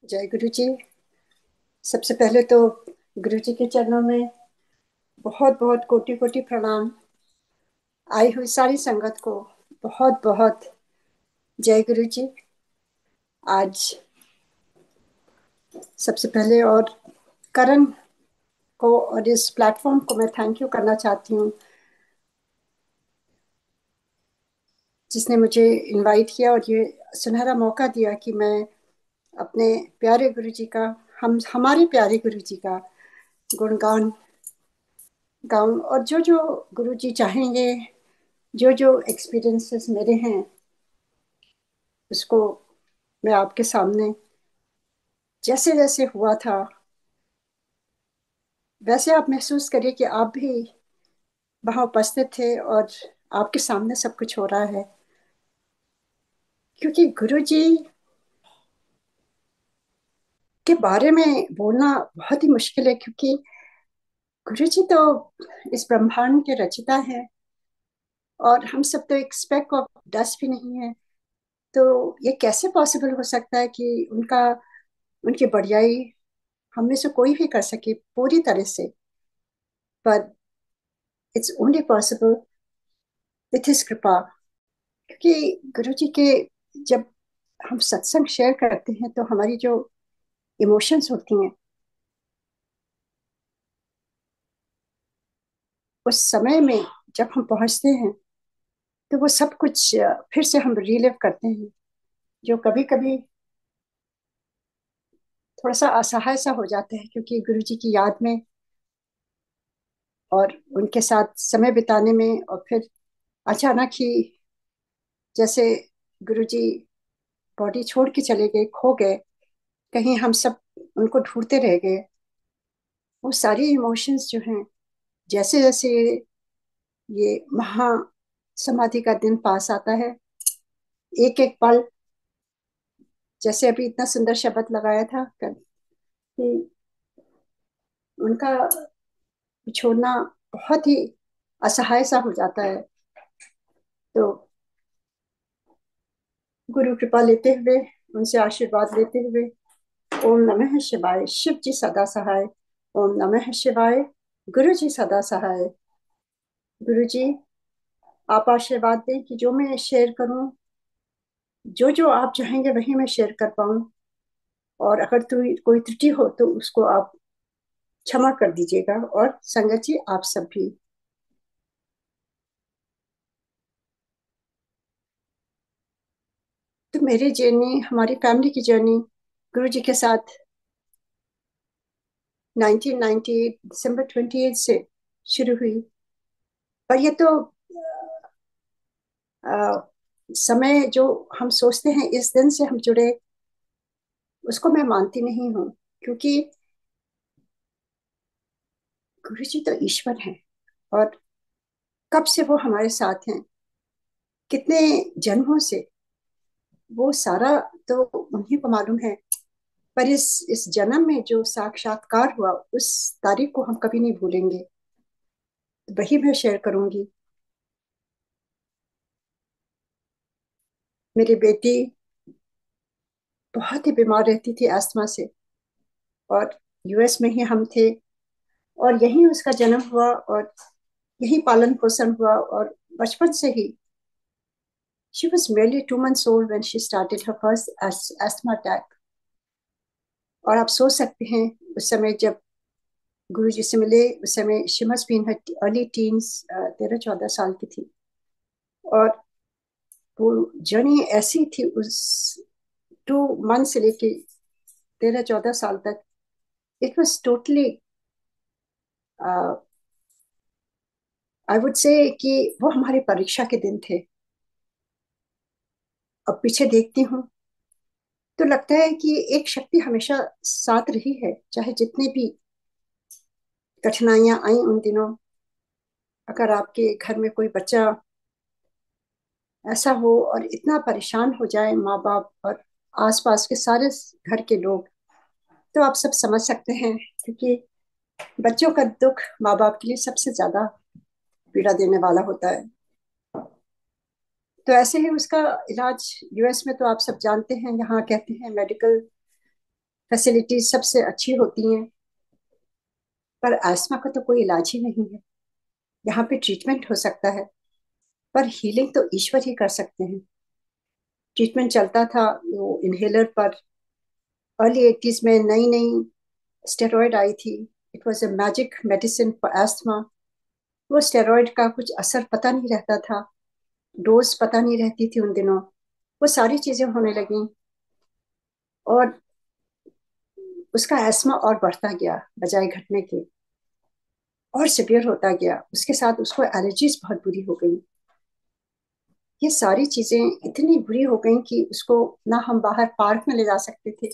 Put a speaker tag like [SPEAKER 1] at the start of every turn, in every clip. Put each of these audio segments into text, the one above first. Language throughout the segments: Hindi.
[SPEAKER 1] जय गुरु जी। सबसे पहले तो गुरु जी के चरणों में बहुत बहुत कोटि कोटि प्रणाम। आई हुई सारी संगत को बहुत बहुत जय गुरु जी। आज सबसे पहले और करण को और इस प्लेटफॉर्म को मैं थैंक यू करना चाहती हूँ, जिसने मुझे इनवाइट किया और ये सुनहरा मौका दिया कि मैं अपने प्यारे गुरु जी का, हम हमारे प्यारे गुरु जी का गुणगान गाऊं। और जो जो गुरु जी चाहेंगे, जो जो एक्सपीरियंसेस मेरे हैं, उसको मैं आपके सामने जैसे जैसे हुआ था वैसे आप महसूस करिए कि आप भी वहां उपस्थित थे और आपके सामने सब कुछ हो रहा है। क्योंकि गुरु जी के बारे में बोलना बहुत ही मुश्किल है, क्योंकि गुरु जी तो इस ब्रह्मांड के रचिता हैं और हम सब तो एक स्पेक ऑफ डस्ट भी नहीं है। तो ये कैसे पॉसिबल हो सकता है कि उनकी बढ़ियाई हम में से कोई भी कर सके पूरी तरह से। पर it's only possible with his कृपा। क्योंकि गुरु जी के जब हम सत्संग शेयर करते हैं तो हमारी जो इमोशंस होती हैं, उस समय में जब हम पहुंचते हैं तो वो सब कुछ फिर से हम रीलिव करते हैं, जो कभी कभी थोड़ा सा असहाय सा हो जाता है, क्योंकि गुरु जी की याद में और उनके साथ समय बिताने में, और फिर अचानक ही जैसे गुरु जी बॉडी छोड़ के चले गए, खो गए, कहीं हम सब उनको ढूंढते रह गए। वो सारी इमोशंस जो हैं, जैसे जैसे ये महा समाधि का दिन पास आता है, एक एक पल, जैसे अभी इतना सुंदर शब्द लगाया था कल कि उनका छोड़ना बहुत ही असहाय सा हो जाता है। तो गुरु कृपा लेते हुए, उनसे आशीर्वाद लेते हुए, ओम नमः शिवाय, शिव जी सदा सहाय। ओम नमः शिवाय, गुरु जी सदा सहाय। गुरु जी, आप आशीर्वाद दें कि जो मैं शेयर करूं, जो जो आप चाहेंगे वही मैं शेयर कर पाऊं। और अगर तो कोई त्रुटि हो तो उसको आप क्षमा कर दीजिएगा, और संगत जी आप सब भी। तो मेरी जर्नी, हमारी फैमिली की जर्नी गुरु जी के साथ 1998 दिसंबर 28 से शुरू हुई। और ये तो अ, समय जो हम सोचते हैं इस दिन से हम जुड़े, उसको मैं मानती नहीं हूँ। क्योंकि गुरु जी तो ईश्वर हैं, और कब से वो हमारे साथ हैं, कितने जन्मों से, वो सारा तो उन्हीं को मालूम है। पर इस जन्म में जो साक्षात्कार हुआ, उस तारीख को हम कभी नहीं भूलेंगे। वही मैं शेयर करूंगी। मेरी बेटी बहुत ही बीमार रहती थी अस्थमा से, और यूएस में ही हम थे, और यहीं उसका जन्म हुआ और यहीं पालन पोषण हुआ। और बचपन से ही, she was merely 2 months old when she started her first asthma attack। और आप सोच सकते हैं, उस समय जब गुरु जी से मिले, उस समय she must be in her early teens, 13-14 साल की थी। और वो जर्नी ऐसी थी, उस 2 मंथ से लेके 13-14 साल तक। It was totally, I would say कि वो हमारी परीक्षा के दिन थे। अब पीछे देखती हूँ तो लगता है कि एक शक्ति हमेशा साथ रही है, चाहे जितनी भी कठिनाइयां आई उन दिनों। अगर आपके घर में कोई बच्चा ऐसा हो और इतना परेशान हो जाए, माँ बाप और आसपास के सारे घर के लोग, तो आप सब समझ सकते हैं। क्योंकि बच्चों का दुख माँ बाप के लिए सबसे ज्यादा पीड़ा देने वाला होता है। तो ऐसे ही उसका इलाज यूएस में तो आप सब जानते हैं, यहाँ कहते हैं मेडिकल फैसिलिटीज सबसे अच्छी होती हैं, पर आस्थमा का तो कोई इलाज ही नहीं है। यहाँ पे ट्रीटमेंट हो सकता है, पर हीलिंग तो ईश्वर ही कर सकते हैं। ट्रीटमेंट चलता था वो इनहेलर पर। अर्ली 80s में नई नई स्टेरॉयड आई थी। It was a magic medicine for asthma. वो स्टेरॉयड का कुछ असर पता नहीं रहता था, डोज पता नहीं रहती थी उन दिनों। वो सारी चीजें होने लगी, और उसका एस्मा और बढ़ता गया बजाय घटने के, और सिवियर होता गया। उसके साथ उसको एलर्जीज बहुत बुरी हो गई। ये सारी चीजें इतनी बुरी हो गई कि उसको ना हम बाहर पार्क में ले जा सकते थे।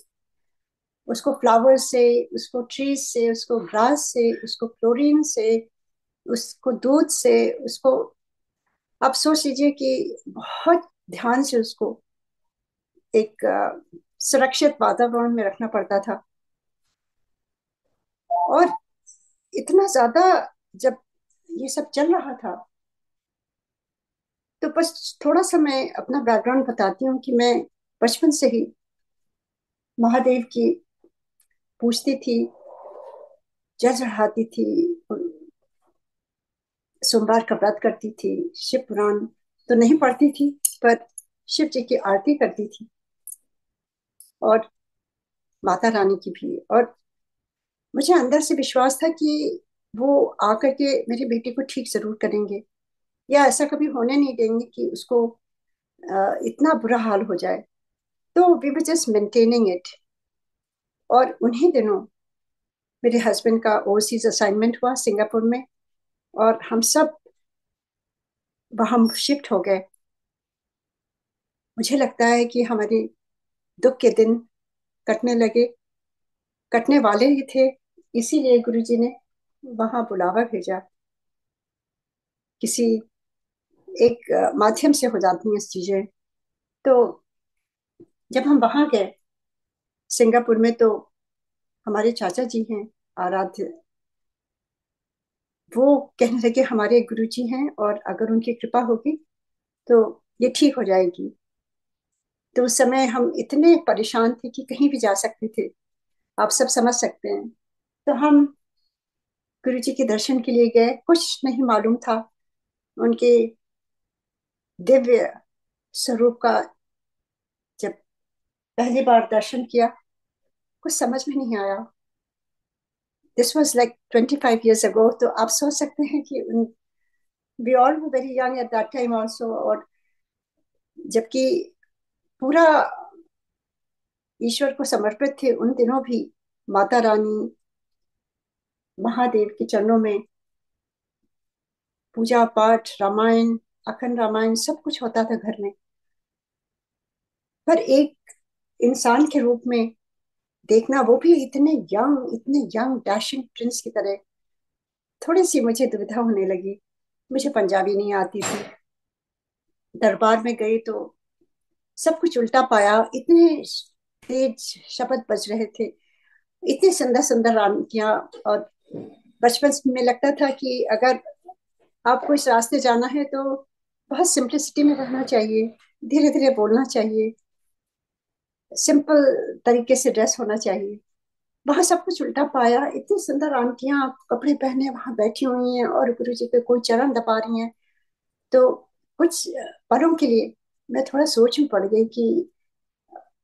[SPEAKER 1] उसको फ्लावर्स से, उसको ट्रीज से, उसको ग्रास से, उसको क्लोरीन से, उसको दूध से, उसको, आप सोच लीजिए कि बहुत ध्यान से उसको एक सुरक्षित वातावरण में रखना पड़ता था। और इतना ज्यादा, जब ये सब चल रहा था, तो बस थोड़ा सा मैं अपना बैकग्राउंड बताती हूँ कि मैं बचपन से ही महादेव की पूजती थी, जल चढ़ाती थी, सोमवार का व्रत करती थी, शिव पुराण तो नहीं पढ़ती थी, पर शिव जी की आरती करती थी, और माता रानी की भी। और मुझे अंदर से विश्वास था कि वो आकर के मेरी बेटी को ठीक जरूर करेंगे, या ऐसा कभी होने नहीं देंगे कि उसको इतना बुरा हाल हो जाए। तो we were just maintaining it. और उन्हीं दिनों मेरे हस्बैंड का ओवरसीज असाइनमेंट हुआ सिंगापुर में, और हम सब वहां शिफ्ट हो गए। मुझे लगता है कि हमारे दुख के दिन कटने लगे, कटने वाले ही थे। इसीलिए गुरुजी ने वहां बुलावा भेजा। किसी एक माध्यम से हो जाती हैं चीजें। तो जब हम वहां गए सिंगापुर में, तो हमारे चाचा जी हैं, आराध्य, वो कहने लगे हमारे गुरुजी हैं, और अगर उनकी कृपा होगी तो ये ठीक हो जाएगी। तो उस समय हम इतने परेशान थे कि कहीं भी जा सकते थे, आप सब समझ सकते हैं। तो हम गुरुजी के दर्शन के लिए गए। कुछ नहीं मालूम था उनके दिव्य स्वरूप का। जब पहली बार दर्शन किया, कुछ समझ में नहीं आया। This was like 25 years ago। तो आप सोच सकते हैं कि we all were very young at that time also. और जबकि पूरा ईश्वर को समर्पित थे उन दिनों भी। माता रानी, महादेव के चरणों में पूजा पाठ, रामायण, अखंड रामायण सब कुछ होता था घर में। पर एक इंसान के रूप में देखना, वो भी इतने यंग डैशिंग प्रिंस की तरह, थोड़ी सी मुझे दुविधा होने लगी। मुझे पंजाबी नहीं आती थी। दरबार में गई तो सब कुछ उल्टा पाया। इतने तेज शब्द बज रहे थे, इतनी सुंदर सुंदर रानियां। और बचपन में लगता था कि अगर आपको इस रास्ते जाना है तो बहुत सिंपलिसिटी में रहना चाहिए, धीरे धीरे बोलना चाहिए, सिंपल तरीके से ड्रेस होना चाहिए। वहां सब कुछ उल्टा पाया। इतनी सुंदर आंटियां कपड़े पहने वहां बैठी हुई हैं, और गुरु जी के कोई चरण दबा रही हैं। तो कुछ पलों के लिए मैं थोड़ा सोच में पड़ गई कि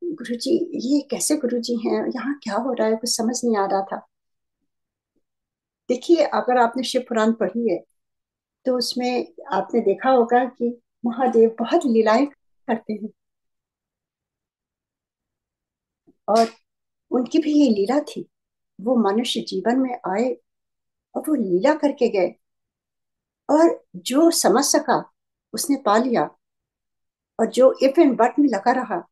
[SPEAKER 1] गुरु जी, ये कैसे गुरु जी हैं, यहाँ क्या हो रहा है, कुछ समझ नहीं आ रहा था। देखिए, अगर आपने शिव पुराण पढ़ी है तो उसमें आपने देखा होगा कि महादेव बहुत लीलाएं करते हैं, और उनकी भी ये लीला थी। वो मनुष्य जीवन में आए और वो लीला करके गए, और जो समझ सका उसने पा लिया, और जो इफ एंड बट में लगा रहा,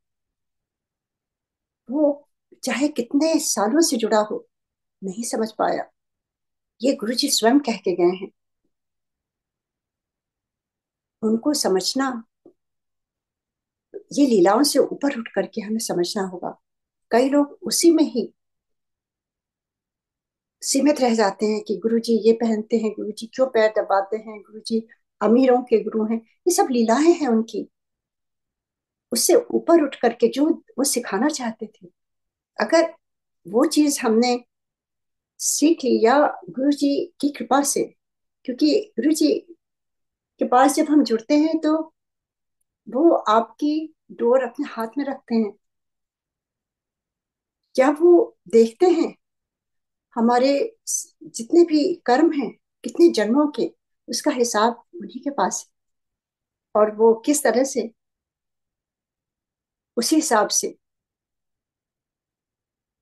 [SPEAKER 1] वो चाहे कितने सालों से जुड़ा हो, नहीं समझ पाया। ये गुरुजी स्वयं कह के गए हैं। उनको समझना, ये लीलाओं से ऊपर उठ करके हमें समझना होगा। कई लोग उसी में ही सीमित रह जाते हैं कि गुरुजी ये पहनते हैं, गुरुजी क्यों पैर दबाते हैं, गुरुजी अमीरों के गुरु हैं। ये सब लीलाएं हैं उनकी। उससे ऊपर उठ करके जो वो सिखाना चाहते थे, अगर वो चीज हमने सीख ली, या गुरु जी की कृपा से। क्योंकि गुरु जी के पास जब हम जुड़ते हैं तो वो आपकी डोर अपने हाथ में रखते हैं। जब वो देखते हैं हमारे जितने भी कर्म हैं, कितने जन्मों के, उसका हिसाब उन्हीं के पास है। और वो किस तरह से उसी हिसाब से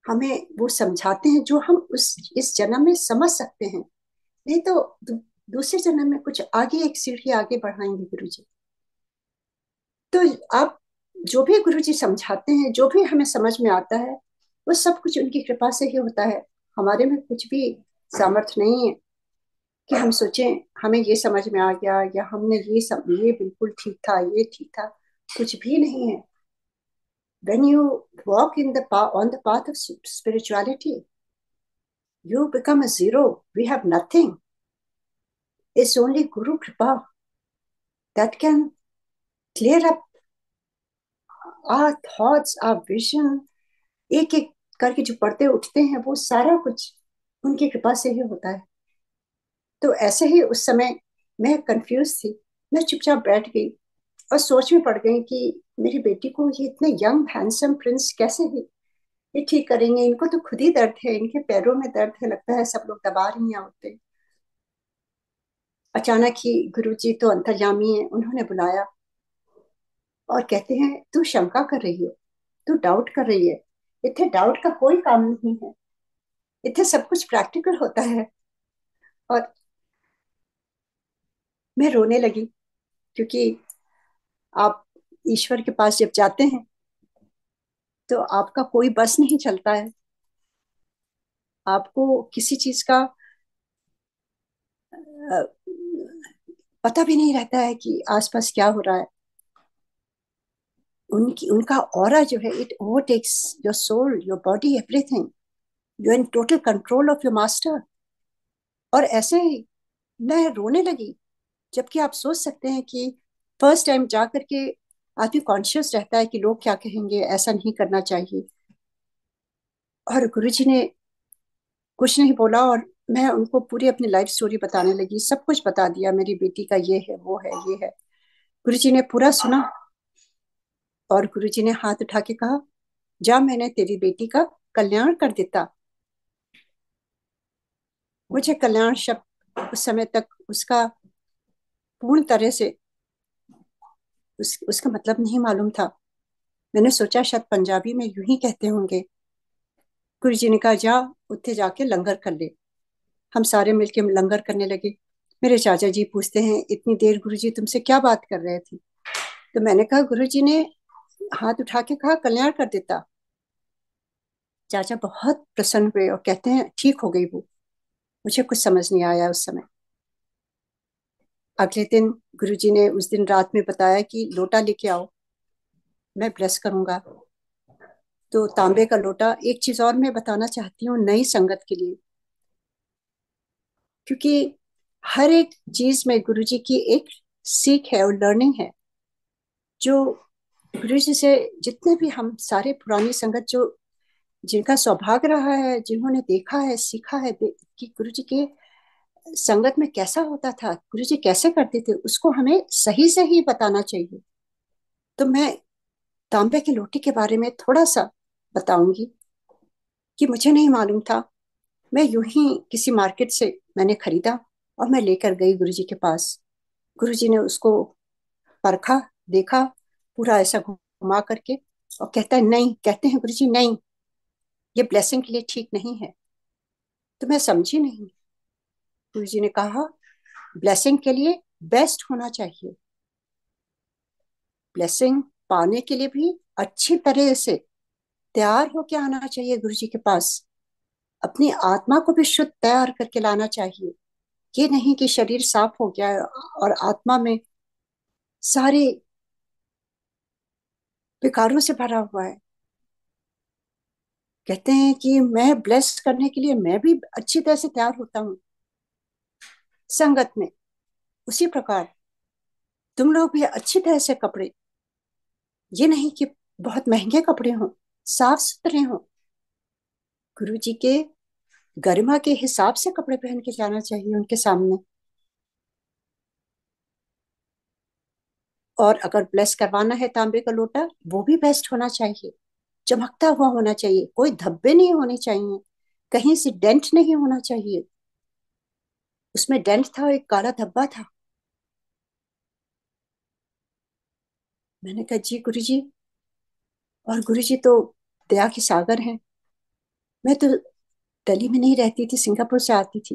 [SPEAKER 1] हमें वो समझाते हैं जो हम उस इस जन्म में समझ सकते हैं। नहीं तो दूसरे जन्म में कुछ आगे, एक सीढ़ी आगे बढ़ाएंगे गुरु जी। तो आप जो भी गुरु जी समझाते हैं, जो भी हमें समझ में आता है, वो सब कुछ उनकी कृपा से ही होता है। हमारे में कुछ भी सामर्थ्य नहीं है कि हम सोचें हमें ये समझ में आ गया, या हमने ये बिल्कुल ठीक था, ये ठीक था। कुछ भी नहीं है। when you walk on the path of spirituality, you become a zero. We have nothing. It's only Guru Kripa that can clear up our thoughts, our vision. एक एक करके जो पढ़ते उठते हैं, वो सारा कुछ उनकी कृपा से ही होता है। तो ऐसे ही उस समय मैं कंफ्यूज थी। मैं चुपचाप बैठ गई और सोच में पड़ गई कि मेरी बेटी को ये इतने यंग हैंडसम प्रिंस कैसे ही ये ठीक करेंगे। इनको तो खुद ही दर्द है, इनके पैरों में दर्द है, लगता है सब लोग दबा रही हैं औरतें। अचानक ही गुरुजी तो अंतर्यामी है, उन्होंने बुलाया और कहते हैं तू शंका कर रही है, तू डाउट कर रही है। इतने डाउट का कोई काम नहीं है, इतने सब कुछ प्रैक्टिकल होता है। और मैं रोने लगी, क्योंकि आप ईश्वर के पास जब जाते हैं तो आपका कोई बस नहीं चलता है। आपको किसी चीज का अ, पता भी नहीं रहता है कि आसपास क्या हो रहा है। उनकी उनका ऑरा जो है, it overtakes your soul, your body, everything. You are in total control of your master. और ऐसे ही मैं रोने लगी। जबकि आप सोच सकते हैं कि फर्स्ट टाइम जा करके आदमी कॉन्शियस रहता है कि लोग क्या कहेंगे, ऐसा नहीं करना चाहिए। और गुरुजी ने कुछ नहीं बोला, और मैं उनको पूरी अपनी लाइफ स्टोरी बताने लगी। सब कुछ बता दिया, मेरी बेटी का ये है, वो है, ये है। गुरुजी ने पूरा सुना, और गुरुजी ने हाथ उठा के कहा, जा, मैंने तेरी बेटी का कल्याण कर देता। मुझे कल्याण शब्द उस समय तक उसका पूर्ण तरह से उसका मतलब नहीं मालूम था। मैंने सोचा शायद पंजाबी में यूं ही कहते होंगे। गुरु जी ने कहा, जा उत्थे जाके लंगर कर ले। हम सारे मिलके लंगर करने लगे। मेरे चाचा जी पूछते हैं, इतनी देर गुरु जी तुमसे क्या बात कर रहे थे? तो मैंने कहा, गुरु जी ने हाथ उठा के कहा कल्याण कर देता। चाचा बहुत प्रसन्न हुए और कहते हैं, ठीक हो गई वो। मुझे कुछ समझ नहीं आया उस समय। अगले दिन गुरुजी ने उस दिन रात में बताया कि लोटा लेके आओ, मैं ब्लेस करूंगा। तो तांबे का लोटा। एक चीज और मैं बताना चाहती हूँ नई संगत के लिए, क्योंकि हर एक चीज में गुरुजी की एक सीख है और लर्निंग है। जो गुरुजी से जितने भी हम सारे पुरानी संगत जो जिनका सौभाग्य रहा है, जिन्होंने देखा है, सीखा है कि गुरुजी के संगत में कैसा होता था, गुरुजी कैसे करते थे, उसको हमें सही से ही बताना चाहिए। तो मैं तांबे के लोटे के बारे में थोड़ा सा बताऊंगी कि मुझे नहीं मालूम था। मैं यूं ही किसी मार्केट से मैंने खरीदा और मैं लेकर गई गुरुजी के पास। गुरुजी ने उसको परखा, देखा, पूरा ऐसा घुमा करके, और कहता है नहीं, कहते हैं गुरुजी नहीं, ये ब्लेसिंग के लिए ठीक नहीं है। तो मैं समझी नहीं। गुरुजी ने कहा, ब्लेसिंग के लिए बेस्ट होना चाहिए। ब्लेसिंग पाने के लिए भी अच्छी तरह से तैयार होके आना चाहिए गुरुजी के पास। अपनी आत्मा को भी शुद्ध तैयार करके लाना चाहिए। ये नहीं कि शरीर साफ हो गया है और आत्मा में सारे विकारों से भरा हुआ है। कहते हैं कि मैं ब्लेस करने के लिए मैं भी अच्छी तरह से तैयार होता हूँ संगत में। उसी प्रकार तुम लोग भी अच्छी तरह से कपड़े, ये नहीं कि बहुत महंगे कपड़े हों, साफ सुथरे हों, गुरु जी के गरिमा के हिसाब से कपड़े पहन के जाना चाहिए उनके सामने। और अगर ब्लेस करवाना है तांबे का लोटा, वो भी बेस्ट होना चाहिए, चमकता हुआ होना चाहिए, कोई धब्बे नहीं होने चाहिए, कहीं से डेंट नहीं होना चाहिए। उसमें डेंट था, एक काला धब्बा था। मैंने कहा जी गुरु जी, और गुरु जी तो दया के सागर हैं। मैं तो दिल्ली में नहीं रहती थी, सिंगापुर से आती थी।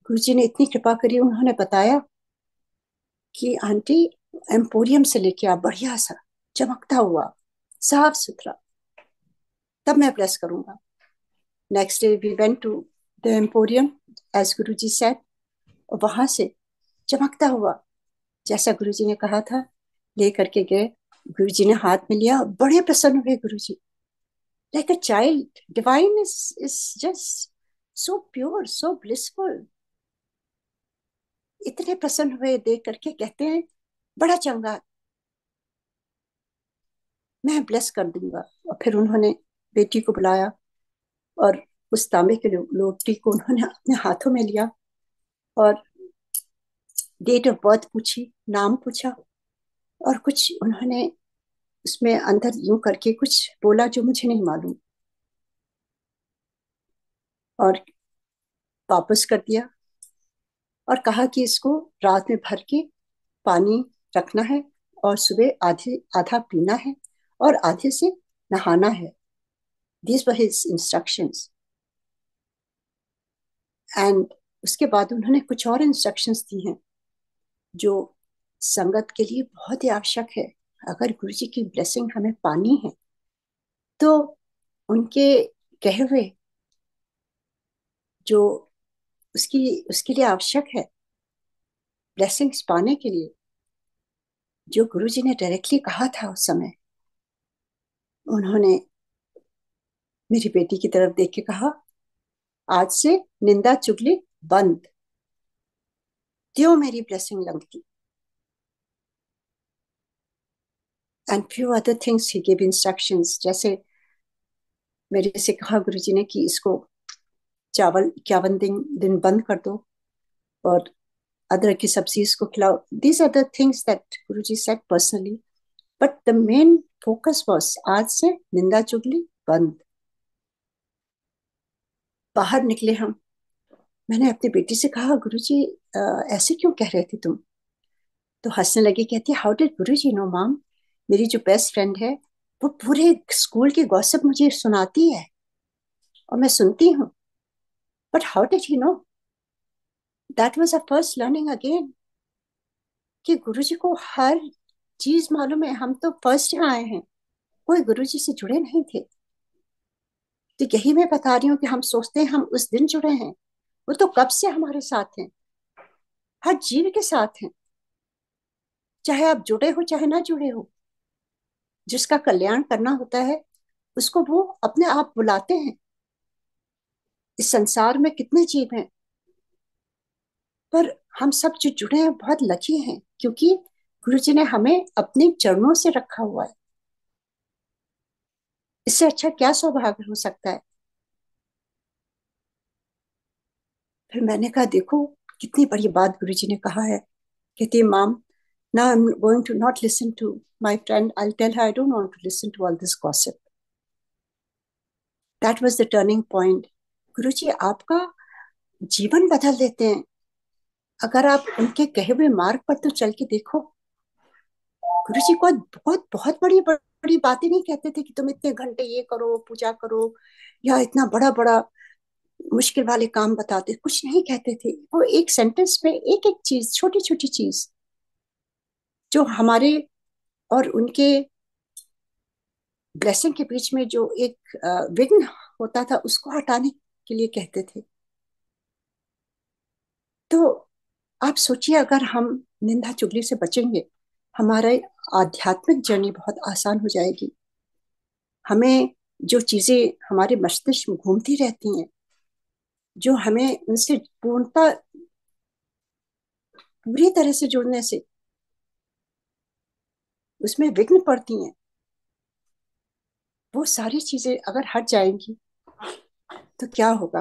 [SPEAKER 1] गुरु जी ने इतनी कृपा करी, उन्होंने बताया कि आंटी एम्पोरियम से लेके आ, बढ़िया सा चमकता हुआ, साफ सुथरा, तब मैं प्रेस करूंगा। Next day we went to the emporium as Guru ji said, और वहां से चमकता हुआ, जैसा गुरु जी ने कहा था, ले करके गए। गुरु जी ने हाथ में लिया, बड़े प्रसन्न हुए Guru ji. Like a child, divine is just so pure, so blissful. इतने प्रसन्न हुए देख करके, कहते हैं बड़ा चंगा, मैं ब्लेस कर दूंगा। और फिर उन्होंने बेटी को बुलाया, और उस तांबे के लोटी को उन्होंने अपने हाथों में लिया, और डेट ऑफ बर्थ पूछी, नाम पूछा, और कुछ उन्होंने उसमें अंदर यूं करके कुछ बोला जो मुझे नहीं मालूम, और वापस कर दिया, और कहा कि इसको रात में भर के पानी रखना है, और सुबह आधे आधा पीना है, और आधे से नहाना है। These were his instructions. And उसके बाद उन्होंने कुछ और इंस्ट्रक्शंस दी हैं जो संगत के लिए बहुत ही आवश्यक है। अगर गुरु जी की ब्लेसिंग हमें पानी है, तो उनके कहे हुए जो उसकी उसके लिए आवश्यक है, ब्लेसिंग्स पाने के लिए, जो गुरु जी ने डायरेक्टली कहा था उस समय, उन्होंने मेरी बेटी की तरफ देख के कहा, आज से निंदा चुगली बंद, त्यों मेरी ब्लेसिंग लगती। And few other things he give instructions, जैसे मेरे से कहा गुरु जी ने कि इसको चावल 51 दिन बंद कर दो, और अदरक की सब्जी इसको खिलाओ। These are the things that Guru ji said personally, but the main focus was आज से निंदा चुगली बंद। बाहर निकले हम। मैंने अपनी बेटी से कहा, गुरु जी ऐसे क्यों कह रहे थे तुम? तो हंसने लगी, कहती, how did Guru ji no mom? मेरी जो बेस्ट फ्रेंड है, वो पूरे स्कूल की गॉसिप मुझे सुनाती है, और मैं सुनती हूँ, but how did he know? That was a first learning again, कि गुरु जी को हर चीज मालूम है। हम तो फर्स्ट यहाँ आए हैं, कोई गुरु जी से जुड़े नहीं थे। तो यही मैं बता रही हूँ कि हम सोचते हैं हम उस दिन जुड़े हैं, वो तो कब से हमारे साथ हैं, हर जीव के साथ हैं, चाहे आप जुड़े हो चाहे ना जुड़े हो। जिसका कल्याण करना होता है, उसको वो अपने आप बुलाते हैं। इस संसार में कितने जीव हैं, पर हम सब जो जुड़े हैं बहुत लकी हैं, क्योंकि गुरु जी ने हमें अपने चरणों से रखा हुआ है। इससे अच्छा क्या सौभाग्य हो सकता है? फिर मैंने कहा, देखो कितनी बड़ी बात गुरु जी ने कहा है। कहती, mom, now I'm going to not listen to my friend. I'll tell her I don't want to listen to all this gossip. That was the turning point. गुरु जी आपका जीवन बदल देते हैं, अगर आप उनके कहे हुए मार्ग पर तो चल के देखो। गुरु जी को बहुत बहुत बड़ी बड़ी बातें नहीं कहते थे कि तुम इतने घंटे ये करो, पूजा करो, या इतना बड़ा बड़ा मुश्किल वाले काम बताते, कुछ नहीं कहते थे। वो एक सेंटेंस में एक एक चीज, छोटी छोटी चीज, जो हमारे और उनके ब्लेसिंग के बीच में जो एक विघ्न होता था, उसको हटाने के लिए कहते थे। तो आप सोचिए, अगर हम निंदा चुगली से बचेंगे, हमारे आध्यात्मिक जर्नी बहुत आसान हो जाएगी। हमें जो चीजें हमारे मस्तिष्क में घूमती रहती हैं, जो हमें उनसे पूर्णता पूरी तरह से जुड़ने से उसमें विघ्न पड़ती हैं, वो सारी चीजें अगर हट जाएंगी, तो क्या होगा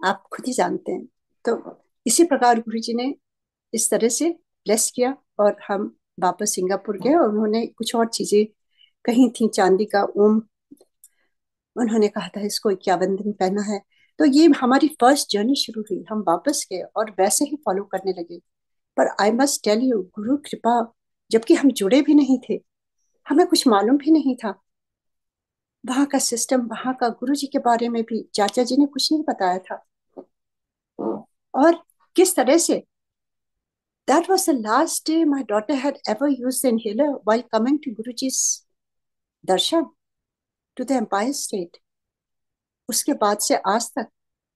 [SPEAKER 1] आप खुद ही जानते हैं। तो इसी प्रकार गुरु जी ने इस तरह से ब्लेस किया, और हम वापस सिंगापुर गए, और उन्होंने कुछ और चीजें कही थी, चांदी का ओम उन्होंने कहा था इसको 51 दिन पहना है। तो ये हमारी फर्स्ट जर्नी शुरू हुई, हम वापस गए और वैसे ही फॉलो करने लगे। पर आई मस्ट टेल यू, गुरु कृपा, जबकि हम जुड़े भी नहीं थे, हमें कुछ मालूम भी नहीं था वहां का सिस्टम, वहां का गुरु जी के बारे में भी चाचा जी ने कुछ नहीं बताया था। और किस तरह से that was the last day my daughter had ever used the inhaler while coming to Guruji's darshan to the Empire State. उसके बाद से आज तक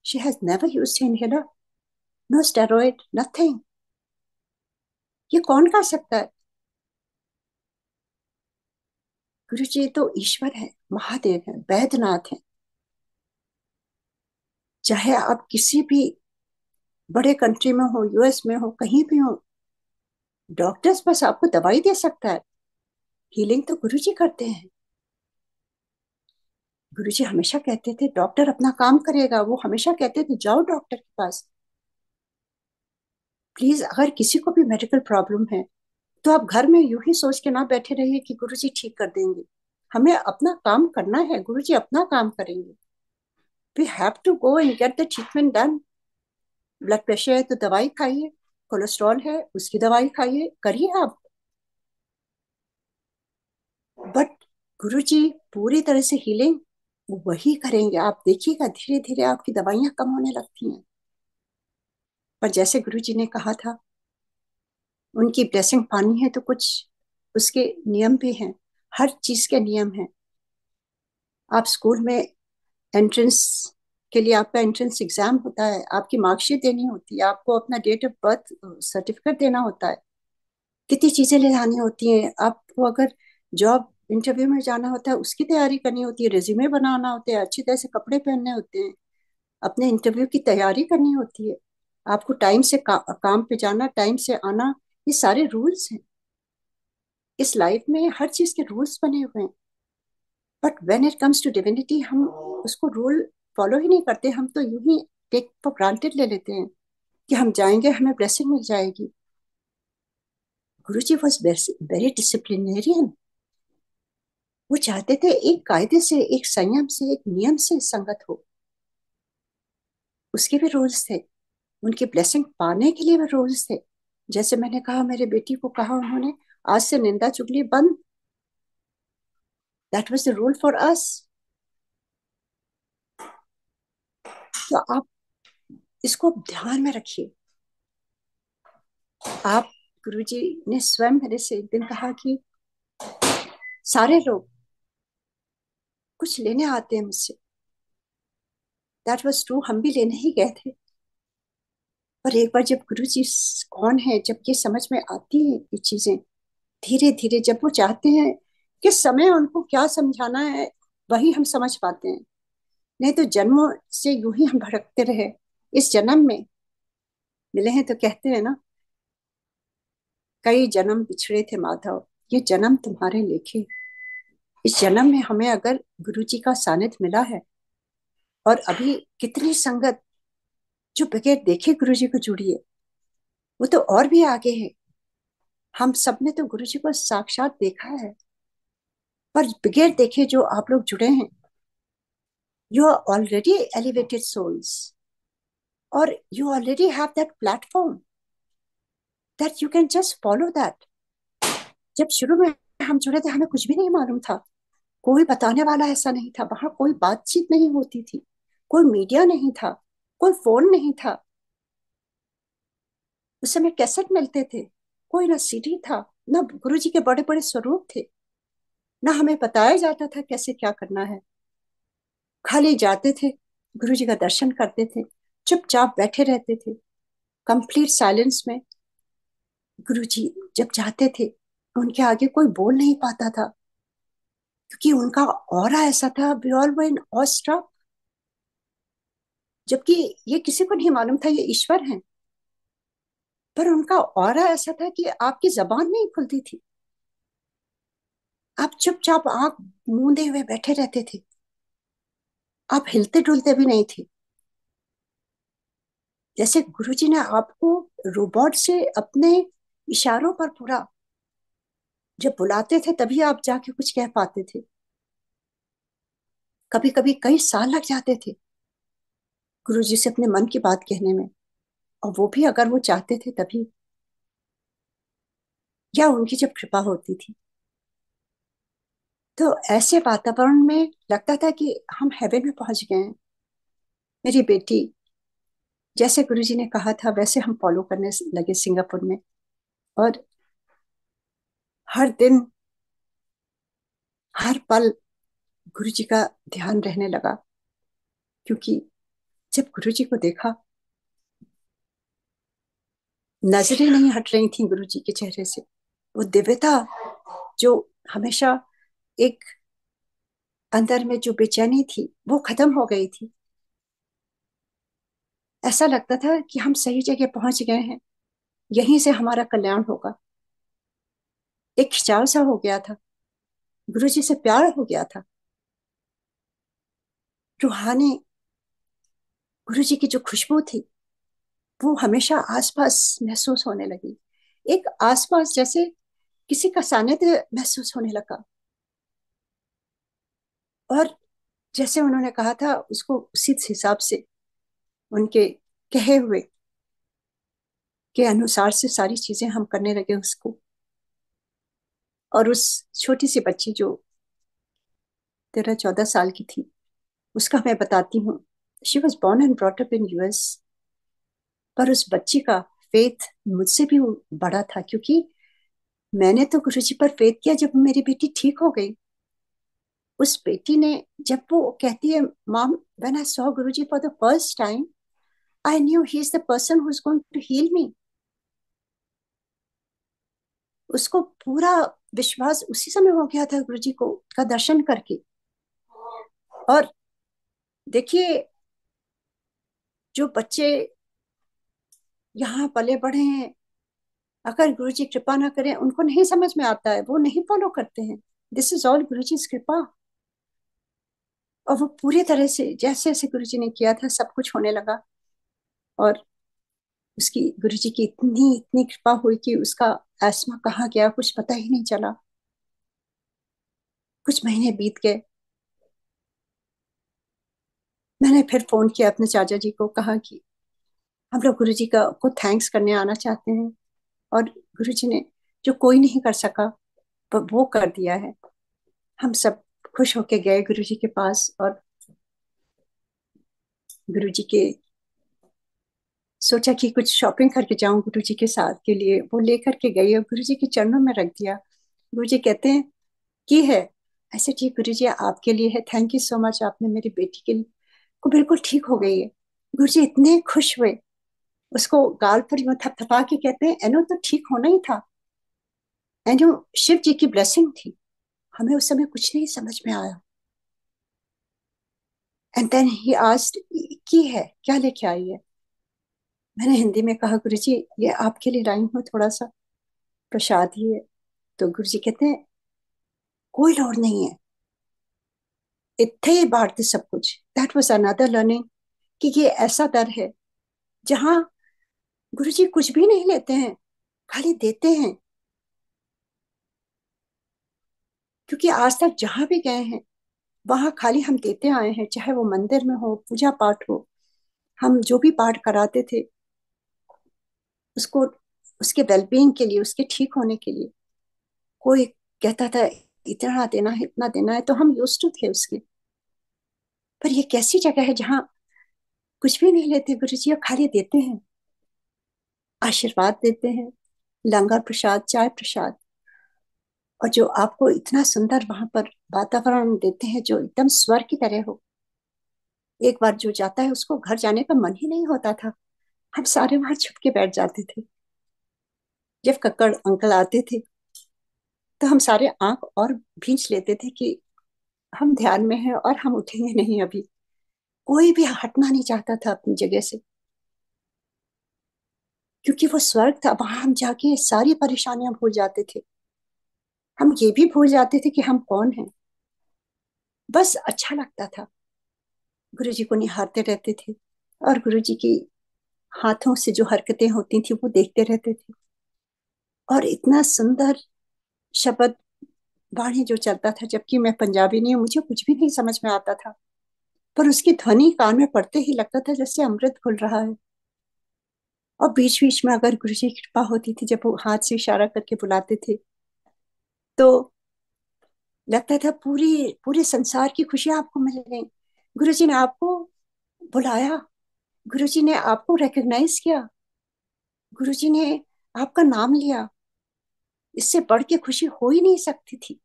[SPEAKER 1] she has never used the inhaler, no steroid, nothing. ये कौन कर सकता है? गुरु जी तो ईश्वर है, महादेव है, वैद्यनाथ है। चाहे आप किसी भी बड़े कंट्री में हो, यूएस में हो, कहीं भी हो, डॉक्टर्स बस आपको दवाई दे सकता है, हीलिंग तो गुरु जी करते हैं। गुरु जी हमेशा कहते थे डॉक्टर अपना काम करेगा, वो हमेशा कहते थे जाओ डॉक्टर के पास। प्लीज अगर किसी को भी मेडिकल प्रॉब्लम है तो आप घर में यूं ही सोच के ना बैठे रहिए कि गुरु जी ठीक कर देंगे। हमें अपना काम करना है, गुरु जी अपना काम करेंगे। We have to go and get the treatment done. Blood pressure है तो दवाई खाइए, कोलेस्ट्रॉल है उसकी दवाई खाइए, करिए आप। बट गुरु जी पूरी तरह से हीलिंग वही करेंगे, आप देखिएगा धीरे धीरे आपकी दवाइयां कम होने लगती हैं। पर जैसे गुरु जी ने कहा था, उनकी ब्लेसिंग पानी है तो कुछ उसके नियम भी हैं, हर चीज के नियम हैं। आप स्कूल में एंट्रेंस के लिए आपका एंट्रेंस एग्जाम होता है, आपकी मार्कशीट देनी होती है, आपको अपना डेट ऑफ बर्थ सर्टिफिकेट देना होता है, कितनी चीजें ले जानी होती हैं। आपको अगर जॉब इंटरव्यू में जाना होता है उसकी तैयारी करनी होती है, रिज्यूमे बनाना होता है, अच्छी तरह से कपड़े पहनने होते हैं, अपने इंटरव्यू की तैयारी करनी होती है, आपको टाइम से काम पे जाना, टाइम से आना, ये सारे रूल्स हैं। इस लाइफ में हर चीज के रूल्स बने हुए हैं। But when it comes to divinity हम उसको रूल फॉलो ही नहीं करते, हम तो यूं ही टेक फॉर ग्रांटेड ले लेते हैं कि हम जाएंगे हमें ब्लेसिंग मिल जाएगी। गुरुजी वॉज वेरी डिसिप्लिनेरियन। वो चाहते थे एक कायदे से, एक संयम से, एक नियम से संगत हो। उसके भी रूल्स थे, उनकी ब्लेसिंग पाने के लिए भी रूल्स थे। जैसे मैंने कहा, मेरे बेटी को कहा उन्होंने आज से निंदा चुगली बंद। That was the rule for us. तो आप इसको ध्यान में रखिए। आप, गुरुजी ने स्वयं मेरे से एक दिन कहा कि सारे लोग कुछ लेने आते हैं मुझसे। दैट वाज ट्रू, हम भी लेने ही गए थे। पर एक बार जब गुरुजी कौन है, जब ये समझ में आती है ये चीजें, धीरे धीरे जब वो चाहते हैं किस समय उनको क्या समझाना है, वही हम समझ पाते हैं। नहीं तो जन्मों से यूं ही हम भटकते रहे। इस जन्म में मिले हैं तो कहते हैं ना, कई जन्म बिछड़े थे माधव, ये जन्म तुम्हारे लेखे। इस जन्म में हमें अगर गुरु जी का सानिध्य मिला है, और अभी कितनी संगत जो बगैर देखे गुरु जी को जुड़ी है, वो तो और भी आगे है। हम सब ने तो गुरु जी को साक्षात देखा है, पर बगैर देखे जो आप लोग जुड़े हैं, you are already elevated souls, और you already have that platform that you can just follow that. जब शुरू में हम जुड़े थे हमें कुछ भी नहीं मालूम था, कोई बताने वाला ऐसा नहीं था, वहां कोई बातचीत नहीं होती थी, कोई मीडिया नहीं था, कोई फोन नहीं था। उस समय कैसेट मिलते थे, कोई ना सीडी था, ना गुरु जी के बड़े बड़े स्वरूप थे, ना हमें बताया जाता था कैसे क्या करना है। खाली जाते थे, गुरु जी का दर्शन करते थे, चुपचाप बैठे रहते थे कंप्लीट साइलेंस में। गुरु जी जब जाते थे उनके आगे कोई बोल नहीं पाता था, क्योंकि उनका ऑरा ऐसा था, we all were in awe struck. जबकि ये किसी को नहीं मालूम था ये ईश्वर हैं, पर उनका ऑरा ऐसा था कि आपकी जबान नहीं खुलती थी, आप चुपचाप आंख मूंदे हुए बैठे रहते थे। आप हिलते डुलते भी नहीं थे। जैसे गुरुजी ने आपको रोबोट से अपने इशारों पर पूरा, जब बुलाते थे तभी आप जाके कुछ कह पाते थे। कभी कभी कई साल लग जाते थे गुरुजी से अपने मन की बात कहने में, और वो भी अगर वो चाहते थे तभी, या उनकी जब कृपा होती थी। तो ऐसे वातावरण में लगता था कि हम हेवन में पहुंच गए हैं। मेरी बेटी, जैसे गुरुजी ने कहा था वैसे हम फॉलो करने लगे सिंगापुर में। और हर दिन, हर पल गुरुजी का ध्यान रहने लगा, क्योंकि जब गुरुजी को देखा, नजरें नहीं हट रही थी गुरुजी के चेहरे से। वो दिव्यता जो हमेशा एक अंदर में जो बेचैनी थी वो खत्म हो गई थी। ऐसा लगता था कि हम सही जगह पहुंच गए हैं, यहीं से हमारा कल्याण होगा। एक खिंचाव सा हो गया था, गुरुजी से प्यार हो गया था। रूहानी गुरुजी की जो खुशबू थी वो हमेशा आसपास महसूस होने लगी। एक आसपास जैसे किसी का सानिध्य महसूस होने लगा। और जैसे उन्होंने कहा था उसको उसी हिसाब से, उनके कहे हुए के अनुसार से सारी चीजें हम करने लगे उसको। और उस छोटी सी बच्ची जो 13-14 साल की थी, उसका मैं बताती हूँ। She was born and brought up in US. पर उस बच्ची का फेथ मुझसे भी बड़ा था, क्योंकि मैंने तो गुरुजी पर फेथ किया जब मेरी बेटी ठीक हो गई। उस बेटी ने, जब वो कहती है, mom, when I saw Guruji for the first time, I knew he is the person who is going to heal me. उसको पूरा विश्वास उसी समय हो गया था गुरुजी को का दर्शन करके। और देखिए, जो बच्चे यहाँ पले बढ़े हैं, अगर गुरुजी कृपा ना करें, उनको नहीं समझ में आता है, वो नहीं फॉलो करते हैं। दिस इज ऑल गुरुजी कृपा। और वो पूरी तरह से जैसे जैसे गुरुजी ने किया था सब कुछ होने लगा। और उसकी, गुरुजी की इतनी इतनी कृपा हुई कि उसका एस्मा कहाँ गया कुछ पता ही नहीं चला। कुछ महीने बीत गए। मैंने फिर फोन किया अपने चाचा जी को, कहा कि हम लोग गुरुजी का को थैंक्स करने आना चाहते हैं। और गुरुजी ने जो कोई नहीं कर सका वो कर दिया है। हम सब खुश होके गए गुरुजी के पास, और गुरुजी के सोचा कि कुछ शॉपिंग करके जाऊं गुरुजी के साथ के लिए। वो लेकर के गई और गुरुजी के चरणों में रख दिया। गुरुजी कहते हैं की है, ऐसे ठीक गुरुजी आपके लिए है, थैंक यू सो मच, आपने मेरी बेटी के को बिल्कुल ठीक हो गई है। गुरुजी इतने खुश हुए, उसको गाल पर यूं थपथपा के कहते हैं, एनो तो ठीक होना ही था। एनो शिव जी की ब्लेसिंग थी। हमें उस समय कुछ नहीं समझ में आया। एंड देन ही आस्क्ड की है क्या लेके आई है। मैंने हिंदी में कहा, गुरुजी ये आपके लिए लाई हूँ, थोड़ा सा प्रसाद ही है। तो गुरुजी कहते हैं कोई लोड़ नहीं है, इतने ही बांटते सब कुछ। दैट वाज अनदर लर्निंग, कि ये ऐसा दर है जहाँ गुरुजी कुछ भी नहीं लेते हैं, खाली देते हैं। क्योंकि आज तक जहां भी गए हैं वहां खाली हम देते आए हैं, चाहे वो मंदिर में हो, पूजा पाठ हो। हम जो भी पाठ कराते थे उसको, उसके वेलबींग के लिए, उसके ठीक होने के लिए, कोई कहता था इतना देना है, इतना देना है, तो हम यूज्ड टू थे उसके। पर ये कैसी जगह है जहाँ कुछ भी नहीं लेते गुरु जी, और खाली देते हैं, आशीर्वाद देते हैं, लंगर प्रसाद, चाय प्रसाद। और जो आपको इतना सुंदर वहां पर वातावरण देते हैं जो एकदम स्वर्ग की तरह हो। एक बार जो जाता है उसको घर जाने का मन ही नहीं होता था। हम सारे वहां छुप के बैठ जाते थे। जब कक्कड़ अंकल आते थे तो हम सारे आंख और भींच लेते थे कि हम ध्यान में हैं और हम उठेंगे नहीं अभी। कोई भी हटना नहीं चाहता था अपनी जगह से, क्योंकि वो स्वर्ग था। वहां हम जाके सारी परेशानियां भूल जाते थे। हम ये भी भूल जाते थे कि हम कौन हैं। बस अच्छा लगता था। गुरुजी को निहारते रहते थे और गुरुजी की हाथों से जो हरकतें होती थी वो देखते रहते थे। और इतना सुंदर शब्द बाणी जो चलता था, जबकि मैं पंजाबी नहीं हूँ, मुझे कुछ भी नहीं समझ में आता था, पर उसकी ध्वनि कान में पड़ते ही लगता था जैसे अमृत घुल रहा है। और बीच बीच में अगर गुरुजी की कृपा होती थी, जब वो हाथ से इशारा करके बुलाते थे, तो लगता था पूरी पूरे संसार की खुशियां आपको मिल गई। गुरुजी ने आपको बुलाया, गुरुजी ने आपको रिकॉग्नाइज किया, गुरुजी ने आपका नाम लिया। इससे बढ़ के खुशी हो ही नहीं सकती थी।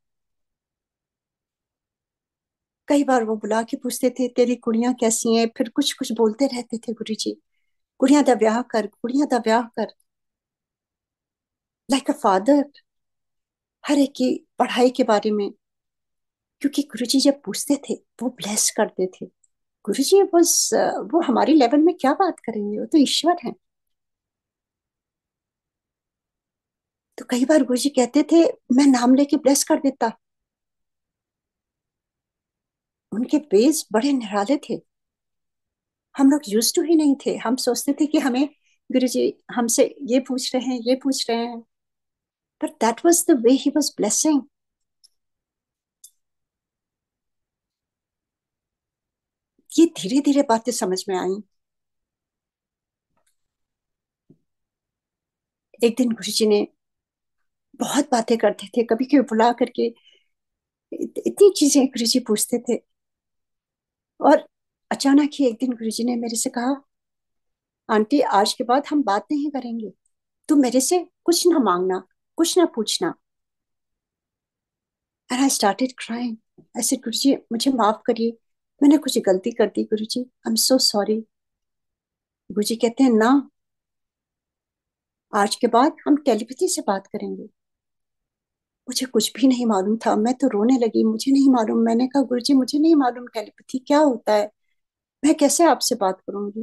[SPEAKER 1] कई बार वो बुला के पूछते थे तेरी कुड़ियां कैसी हैं, फिर कुछ कुछ बोलते रहते थे गुरुजी, कुड़ियां दा ब्याह कर, कुड़ियां दा ब्याह कर, लाइक अ फादर, हर एक की पढ़ाई के बारे में। क्योंकि गुरुजी जब पूछते थे वो ब्लेस करते थे। गुरुजी बस वो हमारी लेवल में क्या बात करेंगे, वो तो ईश्वर है। तो कई बार गुरुजी कहते थे मैं नाम लेके ब्लेस कर देता। उनके बेस बड़े निराले थे। हम लोग यूज टू ही नहीं थे। हम सोचते थे कि हमें गुरुजी हमसे ये पूछ रहे हैं, ये पूछ रहे हैं, but that was the way he was blessing. ये धीरे धीरे बातें समझ में आई। एक दिन गुरुजी ने बहुत बातें करते थे, कभी कभी बुला करके इतनी चीजें गुरुजी पूछते थे। और अचानक ही एक दिन गुरुजी ने मेरे से कहा आंटी आज के बाद हम बात नहीं करेंगे, तू मेरे से कुछ ना मांगना, कुछ ना पूछना। And I started crying. ऐसे गुरुजी मुझे माफ करिए, मैंने कुछ गलती कर दी गुरुजी, आई एम सो सॉरी। गुरुजी कहते हैं ना, आज के बाद हम टेलीपैथी से बात करेंगे। मुझे कुछ भी नहीं मालूम था, मैं तो रोने लगी, मुझे नहीं मालूम। मैंने कहा गुरुजी मुझे नहीं मालूम टेलीपैथी क्या होता है, मैं कैसे आपसे बात करूंगी।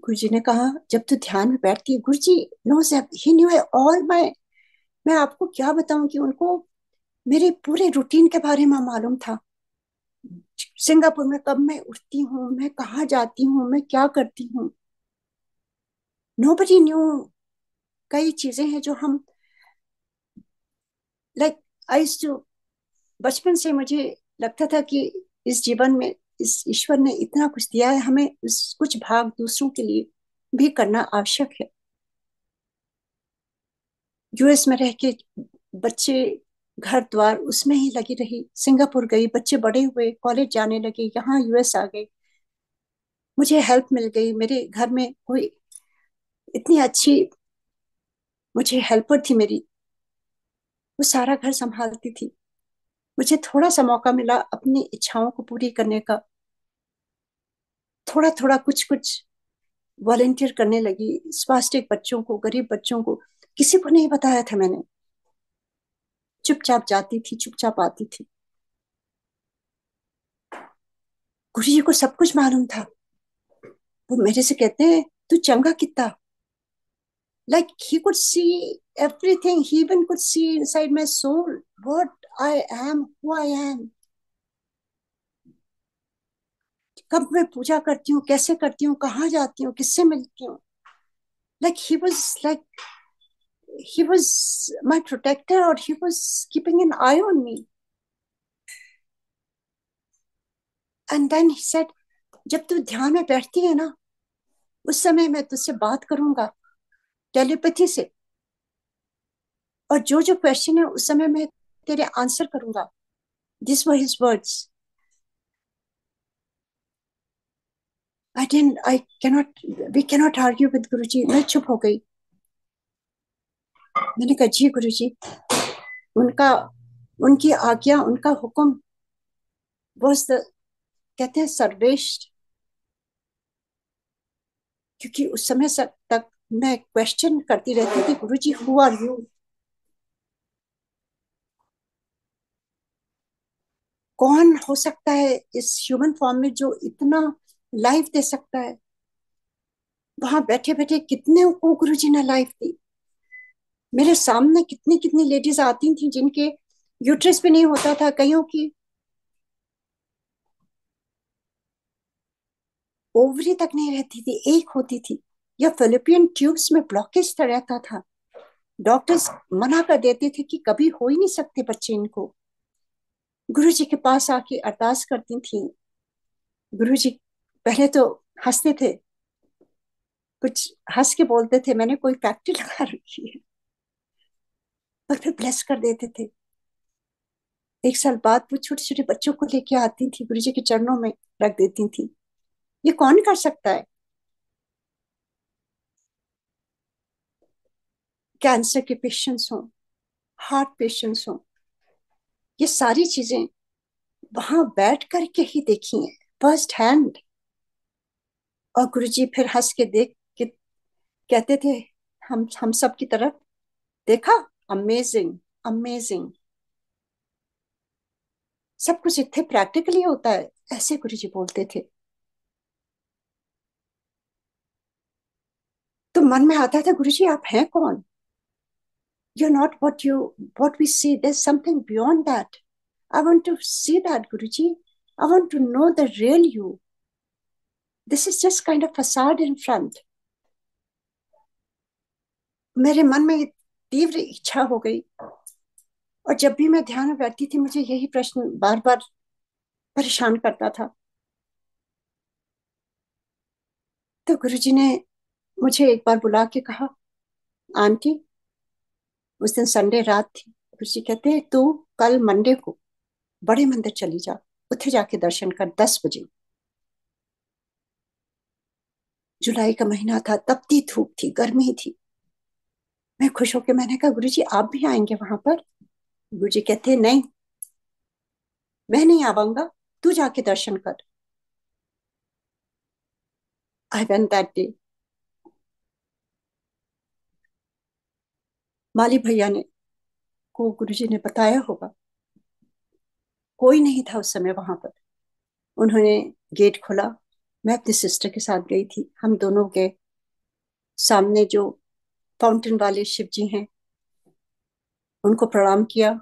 [SPEAKER 1] गुरुजी ने कहा जब तू ध्यान में बैठती है, गुरुजी नोज ही न्यू है ऑल माय, मैं आपको क्या बताऊं कि उनको मेरे पूरे रूटीन के बारे में मालूम था। सिंगापुर में कब मैं उठती हूँ, मैं कहाँ जाती हूँ, मैं क्या करती हूँ, नोबडी न्यू। कई चीजें हैं जो हम लाइक आई टू, बचपन से मुझे लगता था कि इस जीवन में इस ईश्वर ने इतना कुछ दिया है, हमें उस कुछ भाग दूसरों के लिए भी करना आवश्यक है। यूएस में रह के बच्चे घर द्वार उसमें ही लगी रही, सिंगापुर गई, बच्चे बड़े हुए, कॉलेज जाने लगे, यहाँ यूएस आ गए, मुझे हेल्प मिल गई। मेरे घर में कोई इतनी अच्छी मुझे हेल्पर थी मेरी, वो सारा घर संभालती थी। मुझे थोड़ा सा मौका मिला अपनी इच्छाओं को पूरी करने का, थोड़ा थोड़ा कुछ कुछ वॉलेंटियर करने लगी, स्वास्थ्य बच्चों को, गरीब बच्चों को। किसी को नहीं बताया था मैंने, चुपचाप जाती थी, चुपचाप आती थी। गुरु जी को सब कुछ मालूम था। वो मेरे से कहते हैं तू चंगा कितना, like he could see everything, he even could see inside my soul what I am, who I am, कब मैं पूजा करती हूँ, कैसे करती हूँ, कहाँ जाती हूँ, किससे मिलती हूँ। Like he was my protector, or he was keeping an eye on me. And then he said जब तू ध्यान में बैठती है ना, उस समय मैं तुझसे बात करूंगा टेलीपैथी से, और जो जो क्वेश्चन है उस समय मैं तेरे आंसर करूंगा। This were his words. I cannot, we cannot argue with Guruji. मैं चुप हो गई। मैंने कहा जी गुरुजी, उनका, उनकी आज्ञा, उनका हुक्म was the, कहते हैं सर्वेश्वर। क्योंकि उस समय तक मैं क्वेश्चन करती रहती थी गुरुजी हु आर यू, कौन हो सकता है इस ह्यूमन फॉर्म में जो इतना लाइफ दे सकता है। वहां बैठे बैठे कितने को गुरुजी ने लाइफ दी। मेरे सामने कितनी कितनी लेडीज आती थी जिनके यूट्रस भी नहीं होता था, कईयों की ओवरी तक नहीं रहती थी, एक होती थी, या फिलिपियन ट्यूब्स में ब्लॉकेज रहता था। डॉक्टर्स मना कर देते थे कि कभी हो ही नहीं सकते बच्चे इनको। गुरु जी के पास आके अरदास करती थी। गुरु जी पहले तो हंसते थे, कुछ हंस के बोलते थे मैंने कोई फैक्ट्री लगा रखी है, और फिर ब्लेस कर देते थे। एक साल बाद वो छोटे छोटे बच्चों को लेके आती थी, गुरु जी के चरणों में रख देती थी। ये कौन कर सकता है? कैंसर के पेशेंट्स हों, हार्ट पेशेंट्स हों, ये सारी चीजें वहां बैठ करके ही देखी हैं, फर्स्ट हैंड। और गुरुजी फिर हंस के देख के कहते थे हम सब की तरफ, देखा, अमेजिंग, अमेजिंग, सब कुछ इतने प्रैक्टिकली होता है, ऐसे गुरुजी बोलते थे। तो मन में आता था गुरुजी आप हैं कौन? You're not what we see. There's something beyond that. I want to see that, Guruji. I want to know the real you. This is just kind of facade in front. मेरे मन में तीव्र इच्छा हो गई, और जब भी मैं ध्यान में बैठती थी मुझे यही प्रश्न बार बार परेशान करता था। तो गुरुजी ने मुझे एक बार बुला के कहा, आंटी, उस दिन संडे रात थी, गुरुजी कहते तू कल मंडे को बड़े मंदिर चली जा, उठे जाके दर्शन कर 10 बजे। जुलाई का महीना था, तपती धूप थी, गर्मी थी। मैं खुश होकर मैंने कहा गुरुजी आप भी आएंगे वहां पर? गुरुजी कहते नहीं, मैं नहीं आऊंगा, तू जाके दर्शन कर। I went that day. माली भैया ने को गुरुजी ने बताया होगा, कोई नहीं था उस समय वहां पर। उन्होंने गेट खोला, मैं अपनी सिस्टर के साथ गई थी, हम दोनों गए। सामने जो फाउंटेन वाले शिव जी हैं उनको प्रणाम किया।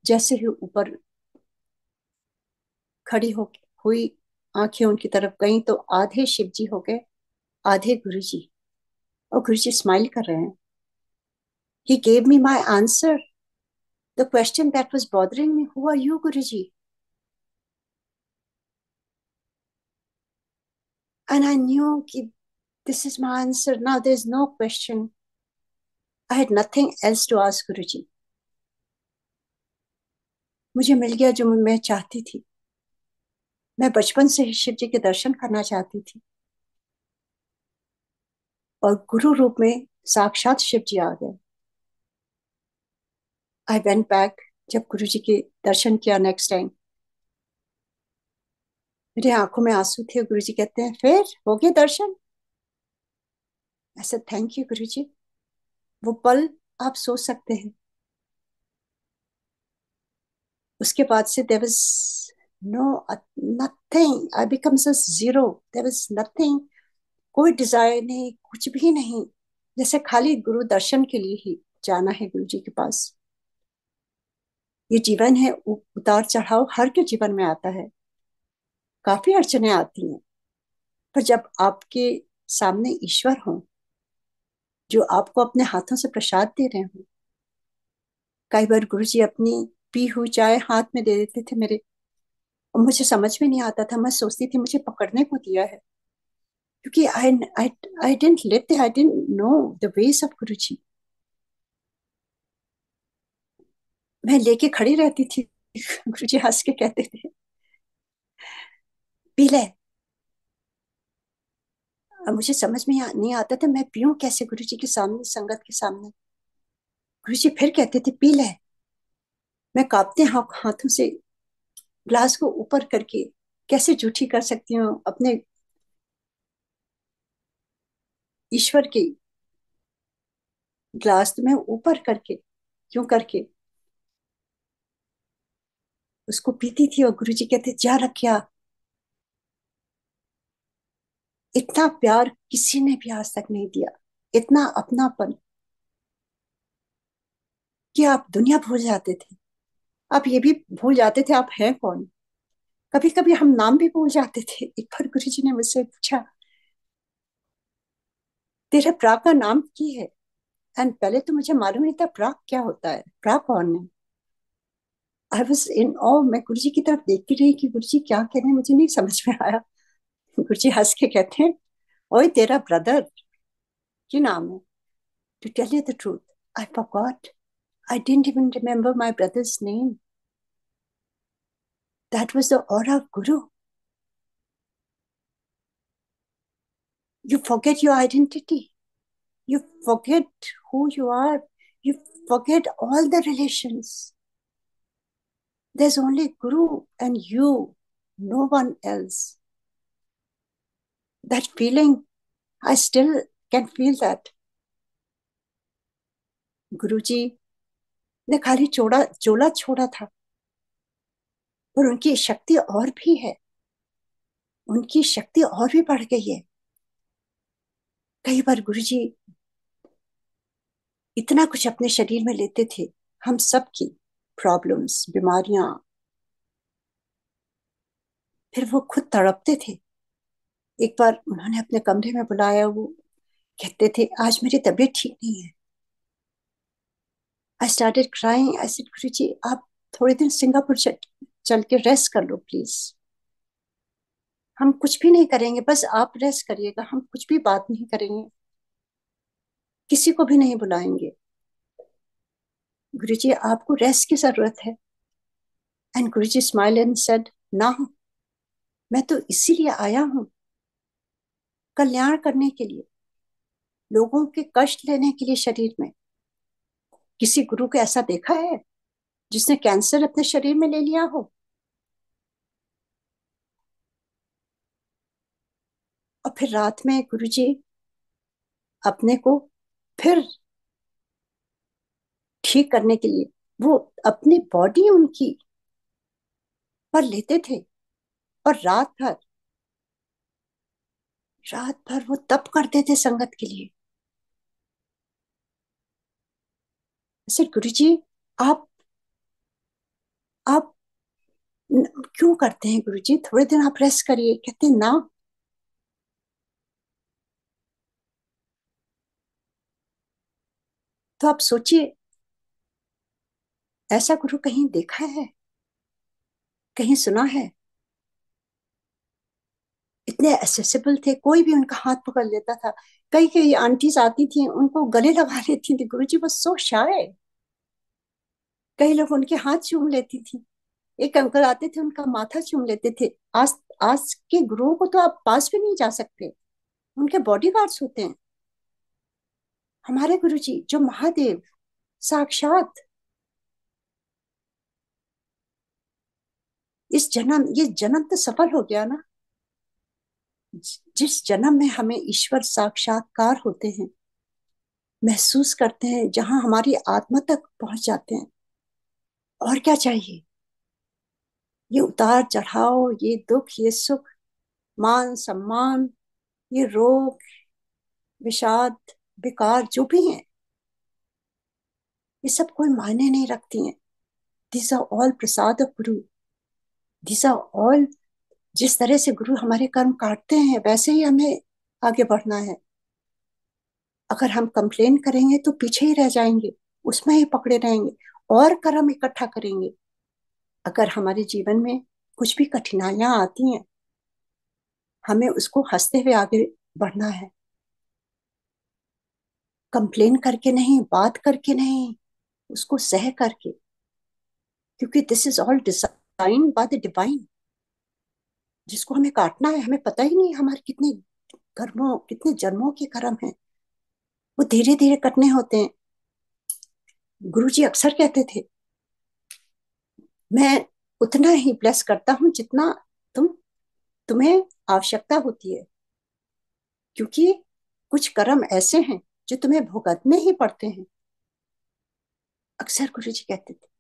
[SPEAKER 1] जैसे ही ऊपर खड़ी हो हुई, आंखें उनकी तरफ गई तो आधे शिव जी हो गए, आधे गुरुजी। और गुरुजी स्माइल कर रहे हैं। He gave me my answer. The question that was bothering me, who are you, Guruji? And I knew कि this is my answer. Now there's no question. I had nothing else to ask Guruji. मुझे मिल गया जो मैं चाहती थी। मैं बचपन से ही शिव जी के दर्शन करना चाहती थी, और गुरु रूप में साक्षात शिव जी आ गए। I went back. जब गुरु जी के दर्शन किया नेक्स्ट टाइम, मेरे आंखों में आंसू थे। गुरु जी कहते हैं फिर हो गए दर्शन? ऐसा थैंक यू गुरु जी। वो पल आप सोच सकते हैं, उसके बाद से there was no nothing, I becomes a zero. There was nothing, कोई डिजायर नहीं, कुछ भी नहीं। जैसे खाली गुरु दर्शन के लिए ही जाना है गुरु जी के पास। ये जीवन है, उतार चढ़ाव हर के जीवन में आता है, काफी अड़चने आती हैं। पर जब आपके सामने ईश्वर हो जो आपको अपने हाथों से प्रसाद दे रहे हो, कई बार गुरु जी अपनी पी हुई चाय हाथ में दे देते थे मेरे, और मुझे समझ में नहीं आता था। मैं सोचती थी मुझे पकड़ने को दिया है, क्योंकि I didn't live, I didn't know the ways of Guruji. मैं लेके खड़ी रहती थी। गुरुजी हंस के कहते थे पी ले। अब मुझे समझ में नहीं आता था मैं पीऊं कैसे गुरुजी के सामने, संगत के सामने। गुरुजी फिर कहते थे पी ले। मैं कांपते हाथों से ग्लास को ऊपर करके कैसे जूठी कर सकती हूँ अपने ईश्वर की ग्लास, तो मैं ऊपर करके क्यों करके उसको पीती थी। और गुरुजी कहते जा रखिया। इतना प्यार किसी ने भी आज तक नहीं दिया, इतना अपनापन, कि आप दुनिया भूल जाते थे। आप ये भी भूल जाते थे आप हैं कौन। कभी कभी हम नाम भी भूल जाते थे। एक बार गुरुजी ने मुझसे पूछा तेरे ब्रा का नाम की है। एंड पहले तो मुझे मालूम नहीं था ब्रा क्या होता है, ब्रा कौन है। आई वॉज इन ऑ, मैं गुरुजी की तरफ देखती रही कि गुरुजी क्या कह रहे हैं, मुझे नहीं समझ में आया। गुरुजी हंस के कहते हैं, ओए तेरा ब्रदर क्या नाम है? To tell you the truth, I forgot, I didn't even remember my brother's name. That was the aura of Guru. You forget your identity, you forget who you are, you forget all the relations. There's only Guru and you, no one else. That feeling, I still can feel that. गुरुजी ने खाली चोड़ा चोला छोड़ा था, पर उनकी शक्ति और भी है, उनकी शक्ति और भी बढ़ गई है। कई बार गुरुजी इतना कुछ अपने शरीर में लेते थे, हम सब की प्रॉब्लम्स, बीमारियां, फिर वो खुद तड़पते थे। एक बार उन्होंने अपने कमरे में बुलाया, वो कहते थे आज मेरी तबीयत ठीक नहीं है। I started crying, I said Guruji आप थोड़े दिन सिंगापुर चल के रेस्ट कर लो प्लीज, हम कुछ भी नहीं करेंगे, बस आप रेस्ट करिएगा, हम कुछ भी बात नहीं करेंगे, किसी को भी नहीं बुलाएंगे। गुरुजी आपको रेस्ट की जरूरत है। And Guruji smile and said, ना, मैं तो इसीलिए आया हूँ, कल्याण करने के लिए, लोगों के कष्ट लेने के लिए शरीर में। किसी गुरु को ऐसा देखा है जिसने कैंसर अपने शरीर में ले लिया हो? और फिर रात में गुरुजी अपने को फिर ठीक करने के लिए वो अपनी बॉडी उनकी पर लेते थे, और रात भर वो तप करते थे संगत के लिए। सर गुरुजी आप आप क्यों करते हैं गुरुजी, थोड़े दिन आप रेस्ट करिए। कहते हैं, ना, तो आप सोचिए ऐसा गुरु कहीं देखा है, कहीं सुना है? इतने एसेसिबल थे, कोई भी उनका हाथ पकड़ लेता था। कई कई आंटीज आती थी, उनको गले लगा लेती थी, गुरुजी वो सो शाय। कई लोग उनके हाथ चूम लेती थी, एक अंकल आते थे उनका माथा चूम लेते थे। आज आज के गुरुओं को तो आप पास भी नहीं जा सकते, उनके बॉडीगार्ड्स होते हैं। हमारे गुरुजी जो महादेव साक्षात, ये जन्म तो सफल हो गया ना। जिस जन्म में हमें ईश्वर साक्षात्कार होते हैं, महसूस करते हैं, जहां हमारी आत्मा तक पहुंच जाते हैं, और क्या चाहिए? ये उतार चढ़ाव, ये दुख, ये सुख, मान सम्मान, ये रोग, विषाद, विकार जो भी हैं, ये सब कोई मायने नहीं रखती हैं। This are all prasad of guru. This are all, जिस तरह से गुरु हमारे कर्म काटते हैं वैसे ही हमें आगे बढ़ना है। अगर हम कंप्लेन करेंगे तो पीछे ही रह जाएंगे, उसमें ही पकड़े रहेंगे, और कर्म इकट्ठा करेंगे। अगर हमारे जीवन में कुछ भी कठिनाइयां आती हैं, हमें उसको हंसते हुए आगे बढ़ना है, कंप्लेन करके नहीं, बात करके नहीं, उसको सह करके। क्योंकि this is all design by the divine. जिसको हमें काटना है, हमें पता ही नहीं हमारे कितने जन्मों के कर्म हैं, वो धीरे धीरे कटने होते हैं। गुरुजी अक्सर कहते थे, मैं उतना ही ब्लेस करता हूं जितना तुम तुम्हें आवश्यकता होती है, क्योंकि कुछ कर्म ऐसे हैं जो तुम्हें भुगतने ही पड़ते हैं। अक्सर गुरुजी कहते थे।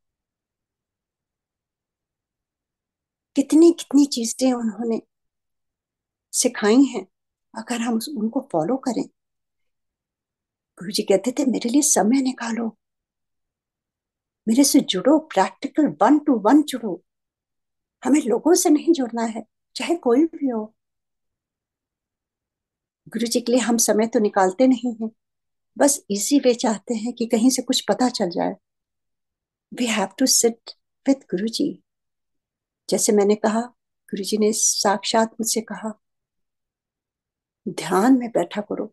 [SPEAKER 1] कितनी कितनी चीजें उन्होंने सिखाई हैं, अगर हम उनको फॉलो करें। गुरुजी कहते थे मेरे लिए समय निकालो, मेरे से जुड़ो, प्रैक्टिकल वन टू वन जुड़ो। हमें लोगों से नहीं जुड़ना है, चाहे कोई भी हो। गुरुजी के लिए हम समय तो निकालते नहीं हैं, बस इजी वे चाहते हैं कि कहीं से कुछ पता चल जाए. We have to sit with Guruji. जैसे मैंने कहा, गुरुजी ने साक्षात मुझसे कहा, ध्यान में बैठा करो.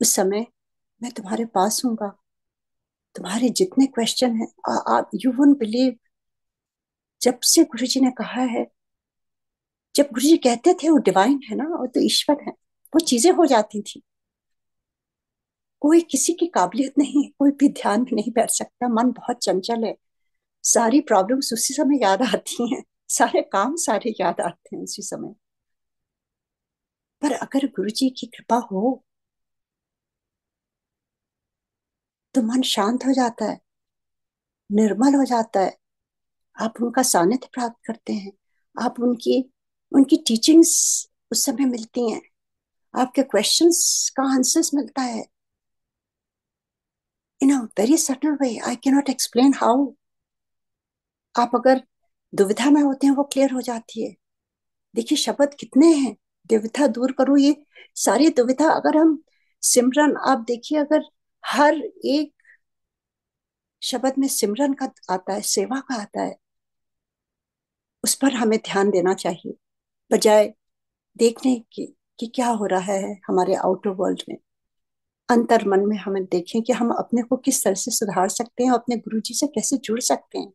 [SPEAKER 1] उस समय मैं तुम्हारे पास हूंगा. तुम्हारे जितने क्वेश्चन हैं, आप यू वोंट बिलीव, जब से गुरुजी ने कहा है, जब गुरुजी कहते थे वो डिवाइन है ना, वो तो ईश्वर है, वो चीजें हो जाती थी. कोई किसी की काबिलियत नहीं है, कोई भी ध्यान में नहीं बैठ सकता. मन बहुत चंचल है. सारी प्रॉब्लम्स उसी समय याद आती हैं, सारे काम सारे याद आते हैं उसी समय. पर अगर गुरुजी की कृपा हो तो मन शांत हो जाता है, निर्मल हो जाता है. आप उनका सानिध्य प्राप्त करते हैं. आप उनकी उनकी टीचिंग्स उस समय मिलती हैं. आपके क्वेश्चंस का आंसर्स मिलता है in a very subtle way. I can not explain how. आप अगर दुविधा में होते हैं वो क्लियर हो जाती है. देखिए शब्द कितने हैं, दुविधा दूर करो. ये सारी दुविधा अगर हम सिमरन, आप देखिए, अगर हर एक शब्द में सिमरन का आता है, सेवा का आता है, उस पर हमें ध्यान देना चाहिए, बजाय देखने की कि क्या हो रहा है हमारे आउटर वर्ल्ड में. अंतर मन में हमें देखें कि हम अपने को किस तरह से सुधार सकते हैं, अपने गुरु जी से कैसे जुड़ सकते हैं.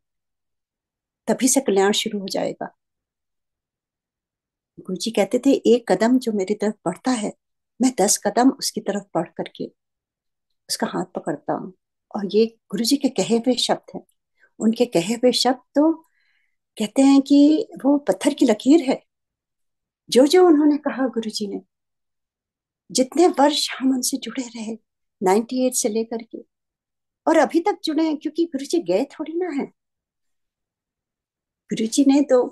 [SPEAKER 1] तभी से कल्याण शुरू हो जाएगा. गुरु जी कहते थे, एक कदम जो मेरी तरफ बढ़ता है, मैं 10 कदम उसकी तरफ बढ़ करके उसका हाथ पकड़ता हूँ. और ये गुरु जी के कहे हुए शब्द हैं. उनके कहे हुए शब्द तो कहते हैं कि वो पत्थर की लकीर है. जो जो उन्होंने कहा गुरु जी ने, जितने वर्ष हम उनसे जुड़े रहे, 98 से लेकर के, और अभी तक जुड़े हैं, क्योंकि गुरु जी गए थोड़ी ना है. गुरु जी ने तो,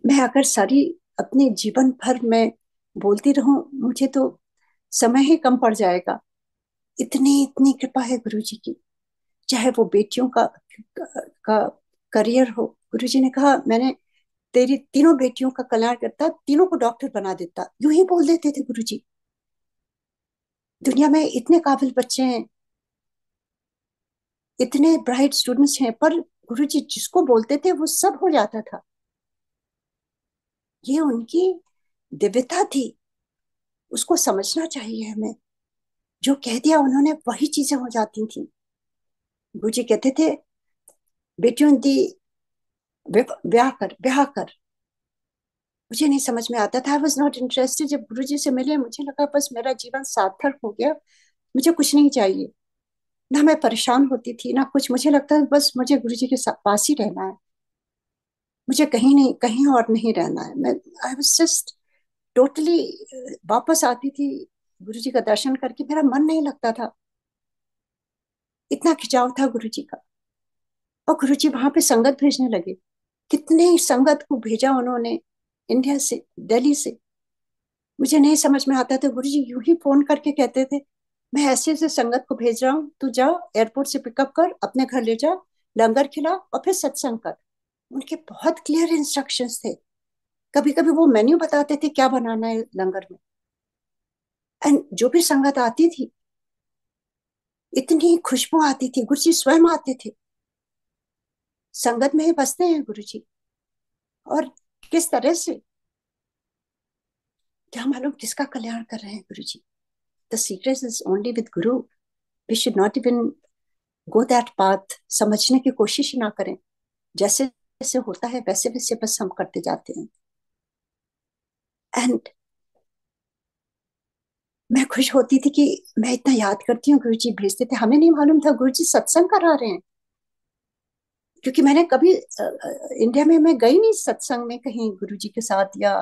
[SPEAKER 1] मैं अगर सारी अपने जीवन भर में बोलती रहूं, मुझे तो समय ही कम पड़ जाएगा. इतनी इतनी कृपा है गुरु जी की. चाहे वो बेटियों का करियर हो. गुरु जी ने कहा, मैंने तेरी तीनों बेटियों का कल्याण करता, तीनों को डॉक्टर बना देता. यूं ही बोल देते थे गुरु जी. दुनिया में इतने काबिल बच्चे हैं, इतने ब्राइट स्टूडेंट्स हैं, पर गुरु जी जिसको बोलते थे वो सब हो जाता था. ये उनकी दिव्यता थी. उसको समझना चाहिए हमें. जो कह दिया उन्होंने वही चीजें हो जाती थी. गुरु जी कहते थे, बेटियों दी, ब्याह कर, ब्याह कर. मुझे नहीं समझ में आता था. I was not interested. जब गुरु जी से मिले, मुझे लगा बस मेरा जीवन सार्थक हो गया, मुझे कुछ नहीं चाहिए. ना मैं परेशान होती थी ना कुछ. मुझे लगता था बस मुझे गुरु जी के पास ही रहना है, मुझे कहीं नहीं, कहीं और नहीं रहना है. मैं, आई वॉज जस्ट टोटली, वापस आती थी गुरु जी का दर्शन करके, मेरा मन नहीं लगता था. इतना खिंचाव था गुरु जी का. और गुरु जी वहां पे संगत भेजने लगे. कितने ही संगत को भेजा उन्होंने, इंडिया से, दिल्ली से. मुझे नहीं समझ में आता था. गुरु जी यूं ही फोन करके कहते थे, मैं ऐसे ऐसे संगत को भेज रहा हूँ, तू जा एयरपोर्ट से पिकअप कर, अपने घर ले जा, लंगर खिला और फिर सत्संग कर. उनके बहुत क्लियर इंस्ट्रक्शंस थे. कभी कभी वो मेन्यू बताते थे क्या बनाना है लंगर में. एंड जो भी संगत आती थी, इतनी खुशबू आती थी. गुरु जी स्वयं आते थे. संगत में ही बसते हैं गुरु जी. और किस तरह से, क्या मालूम किसका कल्याण कर रहे हैं Guru ji. The secret is only with Guru. We should not even go that path. समझने की कोशिश ही ना करें. जैसे जैसे होता है वैसे वैसे बस हम करते जाते हैं. एंड मैं खुश होती थी कि मैं इतना याद करती हूँ. गुरु जी भेजते थे. हमें नहीं मालूम था गुरु जी सत्संग करा रहे हैं, क्योंकि मैंने कभी इंडिया में मैं गई नहीं सत्संग में कहीं गुरु जी के साथ, या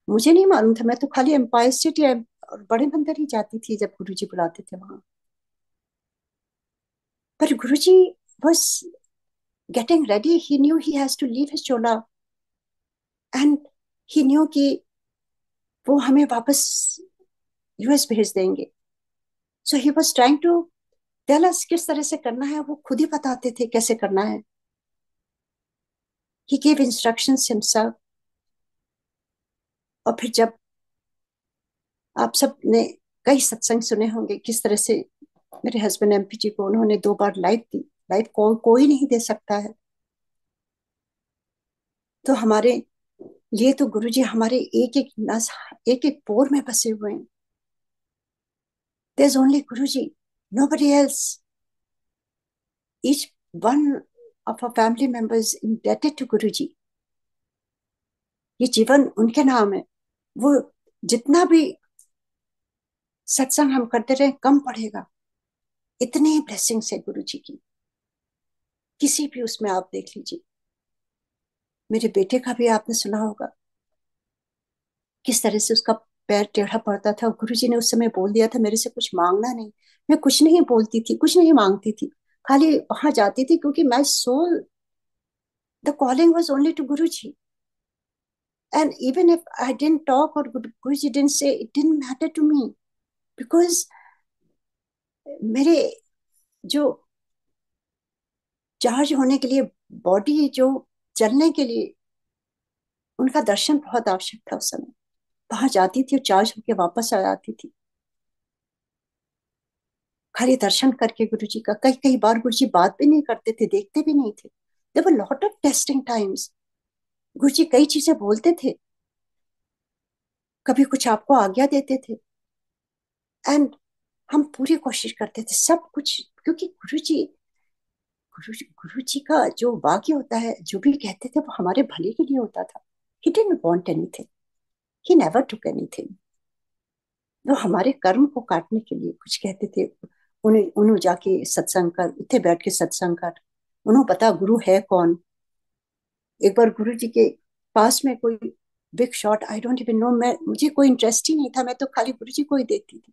[SPEAKER 1] मुझे नहीं मालूम था. मैं तो खाली एम्पायर स्टेट या और बड़े मंदिर ही जाती थी जब गुरु जी बुलाते थे वहां. पर गुरु जी was getting ready. He knew he has to leave his chola, and he knew कि वो हमें वापस यूएस भेज देंगे. So he was trying to tell us किस तरह से करना है. वो खुद ही बताते थे कैसे करना है. He gave instructions himself. और फिर जब आप सब ने कई सत्संग सुने होंगे किस तरह से मेरे हस्बैंड एमपी जी को उन्होंने 2 बार लाइफ दी। लाइफ कोई नहीं दे सकता है। तो हमारे लिए तो गुरु जी हमारे एक एक नस, एक एक पोर में बसे हुए हैं। there's only Guruji, nobody else. Each one of our family members indebted to Guruji. ये जीवन उनके नाम है। वो जितना भी सत्संग हम करते रहे कम पड़ेगा। इतनी ब्लेसिंग्स है गुरु जी की, किसी भी उसमें आप देख लीजिए। मेरे बेटे का भी आपने सुना होगा किस तरह से उसका पैर टेढ़ा पड़ता था। गुरु जी ने उस समय बोल दिया था मेरे से कुछ मांगना नहीं। मैं कुछ नहीं बोलती थी, कुछ नहीं मांगती थी, खाली वहां जाती थी क्योंकि my soul, the calling was only to Guru ji. And even if I didn't talk or Guruji didn't say, it didn't matter to me because मेरे जो चार्ज होने के लिए, बॉडी जो चलने के लिए, उनका दर्शन बहुत आवश्यक था उस समय। वहां जाती थी और चार्ज होके वापस आ जाती थी, खाली दर्शन करके गुरु जी का। कई कई बार गुरु जी बात भी नहीं करते थे, देखते भी नहीं थे। There were lot of testing times. Guru ji कई चीजें बोलते थे, कभी कुछ आपको आज्ञा देते थे, एंड हम पूरी कोशिश करते थे सब कुछ, क्योंकि गुरु जी का जो वाक्य होता है, जो भी कहते थे वो हमारे भले के लिए होता था। He didn't want anything, he never took anything. वो हमारे कर्म को काटने के लिए कुछ कहते थे। उन्हें उन्हों जाके सत्संग कर, इतने बैठ के सत्संग कर, उन्हों पता गुरु है कौन। एक बार गुरु जी के पास में कोई big shot, I don't even know, मैं मुझे कोई इंटरेस्ट ही नहीं था, मैं तो खाली गुरु जी को ही देखती थी।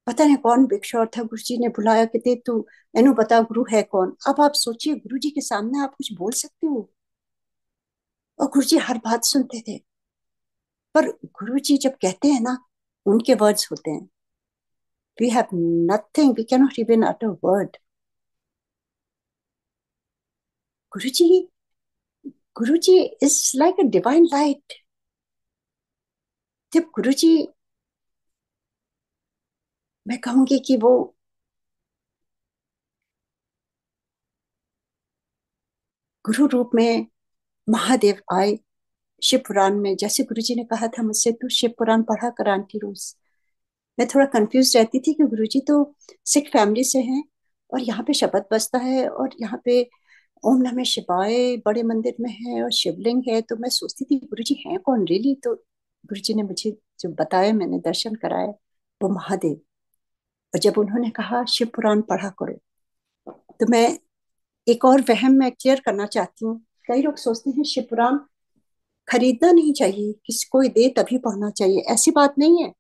[SPEAKER 1] पता नहीं कौन बिग शॉट था, गुरु जी ने बुलाया कि दे तू एनु बता गुरु है कौन। अब आप सोचिए गुरु जी के सामने आप कुछ बोल सकते हो? और गुरु जी हर बात सुनते थे। पर गुरु जी जब कहते हैं ना, उनके वर्ड्स होते हैं। We have nothing, we can not even utter word. Guru ji, Guru ji is like a divine light. जब गुरु जी, मैं कहूंगी कि वो गुरु रूप में महादेव आए शिव पुराण में। जैसे गुरु जी ने कहा था मुझसे, तू शिव पुराण पढ़ा कर आंटी रोज। मैं थोड़ा कंफ्यूज रहती थी कि गुरुजी तो सिख फैमिली से हैं और यहाँ पे शबद बजता है और यहाँ पे ओम नमः शिवाय बड़े मंदिर में है और शिवलिंग है। तो मैं सोचती थी गुरुजी हैं कौन रियली। तो गुरुजी ने मुझे जो बताया, मैंने दर्शन कराए, वो महादेव। और जब उन्होंने कहा शिव पुराण पढ़ा करो, तो मैं एक और वहम मैं क्लियर करना चाहती हूँ। कई लोग सोचते हैं शिव पुराण खरीदना नहीं चाहिए, किसी कोई दे तभी पढ़ना चाहिए। ऐसी बात नहीं है,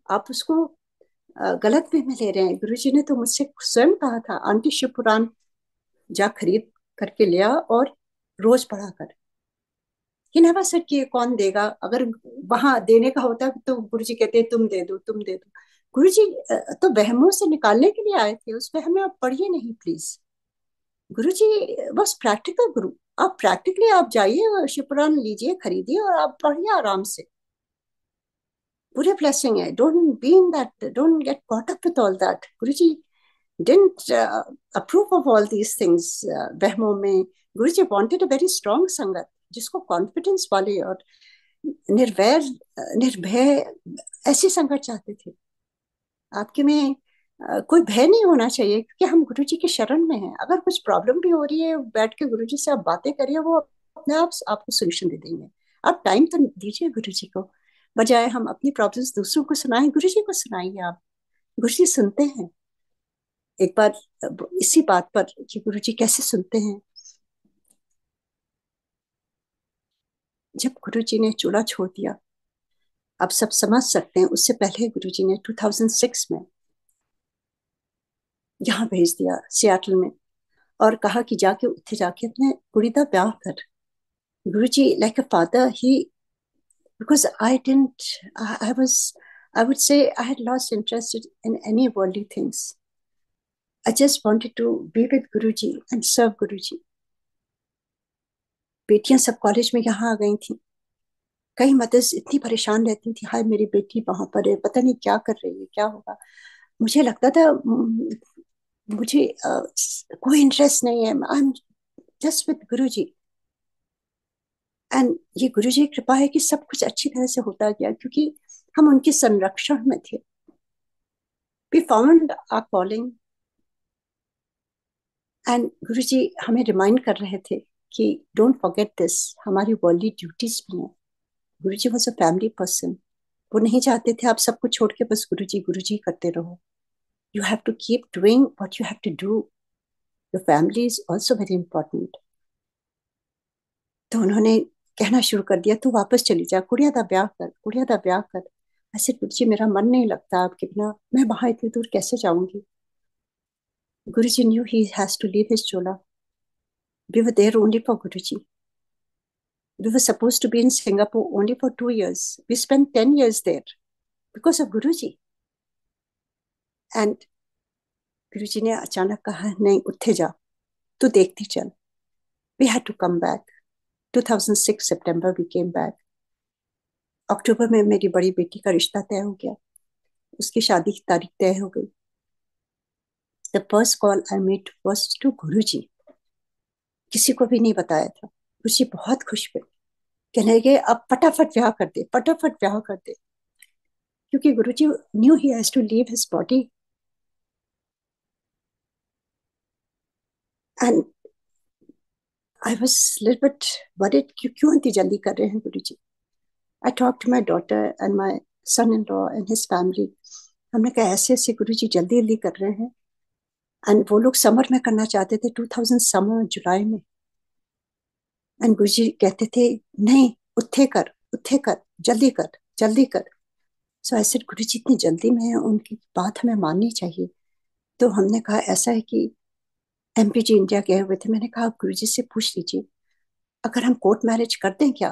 [SPEAKER 1] आप उसको गलत वे में ले रहे हैं। गुरुजी ने तो मुझसे स्वयं कहा था, आंटी शिव पुराण जा खरीद करके लिया और रोज पढ़ा कर। ही नेवर सेड कि कौन देगा। अगर वहां देने का होता तो गुरुजी कहते तुम दे दो, तुम दे दो। गुरुजी तो वहमों से निकालने के लिए आए थे, उस वहम में आप पढ़िए नहीं प्लीज। गुरुजी बस प्रैक्टिकल गुरु। आप प्रैक्टिकली आप जाइए, शिव पुराण लीजिए, खरीदिए और आप पढ़िए आराम से। पूरे ब्लेसिंग है। Don't be in that, don't get caught up with all that. Guruji didn't approve of all these things, वहमों में। गुरुजी wanted a very strong संगत, जिसको कॉन्फिडेंस वाले और निर्वैर निर्भय ऐसी संगत चाहते थे। आपके में कोई भय नहीं होना चाहिए, क्योंकि हम गुरु जी के शरण में हैं। अगर कुछ प्रॉब्लम भी हो रही है, बैठ के गुरु जी से आप बातें करिए, वो अपने आप आपको सोल्यूशन दे देंगे। आप टाइम तो दीजिए गुरु जी को, बजाय हम अपनी प्रॉब्लम्स दूसरों को सुनाएं, गुरु जी को सुनाइए आप। गुरु जी सुनते हैं। एक बार इसी बात पर कि गुरु जी कैसे सुनते हैं, जब गुरु जी ने चूल्हा छोड़ दिया, आप सब समझ सकते हैं। उससे पहले गुरु जी ने 2006 में यहाँ भेज दिया सियाटल में, और कहा कि जाके उत्थे जाके अपने कुड़ी का ब्याह कर। Guru ji like a father, he, because I didn't, I was, I would say I had lost interest in any worldly things. I just wanted to be with Guruji and serve Guruji. बेटियां सब कॉलेज में यहाँ आ गई थी, कई मदर्स इतनी परेशान रहती थी, हाय मेरी बेटी वहां पर है, पता नहीं क्या कर रही है, क्या होगा। मुझे लगता था मुझे कोई इंटरेस्ट नहीं है, I am just with Guru ji. And ये गुरु जी की कृपा है कि सब कुछ अच्छी तरह से होता गया, क्योंकि हम उनके संरक्षण में थे। We found our calling, and Guru ji हमें रिमाइंड कर रहे थे कि डोंट फॉरगेट दिस, हमारी वर्ल्डली ड्यूटीज भी हैं। Guru ji was a family person. वो नहीं चाहते थे आप सब कुछ छोड़ के बस गुरु जी करते रहो। You have to keep doing what you have to do, your family is also very important. तो उन्होंने कहना शुरू कर दिया, तू वापस चली जा, कुड़िया दा ब्याह कर, कुड़िया दा ब्याह कर। ऐसे गुरु जी मेरा मन नहीं लगता आपके बिना, मैं वहां इतनी दूर कैसे जाऊंगी। Guru ji knew he has to leave his चोला। We were there only for Guru ji. We were supposed to be in Singapore only for 2 years. We spent 10 years there because of Guruji. And Guruji ने अचानक कहा, नहीं उठे जा, तू देखती चल. We had to come back. 2006 September we came back. अक्टूबर में मेरी बड़ी बेटी का रिश्ता तय हो गया, उसकी शादी की तारीख तय हो गई. The first call I made was to Guruji. किसी को भी नहीं बताया था. गुरुजी बहुत खुश हुए, कहने लगे अब फटाफट ब्याह कर दे, फटाफट ब्याह कर दे, क्योंकि गुरुजी knew he has to leave his body. And I was a little bit worried कि क्यों इतनी जल्दी कर रहे हैं गुरुजी. I talked to my daughter and my son-in-law and his family. हमने कहा ऐसे ऐसे गुरुजी जल्दी जल्दी कर रहे हैं. एंड वो लोग समर में करना चाहते थे, 2000 समर जुलाई में. एंड गुरुजी कहते थे नहीं, उठे कर, जल्दी कर, जल्दी कर. सो ऐसे गुरुजी इतनी जल्दी में है, उनकी बात हमें माननी चाहिए. तो हमने कहा ऐसा है कि एमपी जी इंडिया गए हुए थे. मैंने कहा गुरुजी से पूछ लीजिए अगर हम कोर्ट मैरिज कर दें क्या.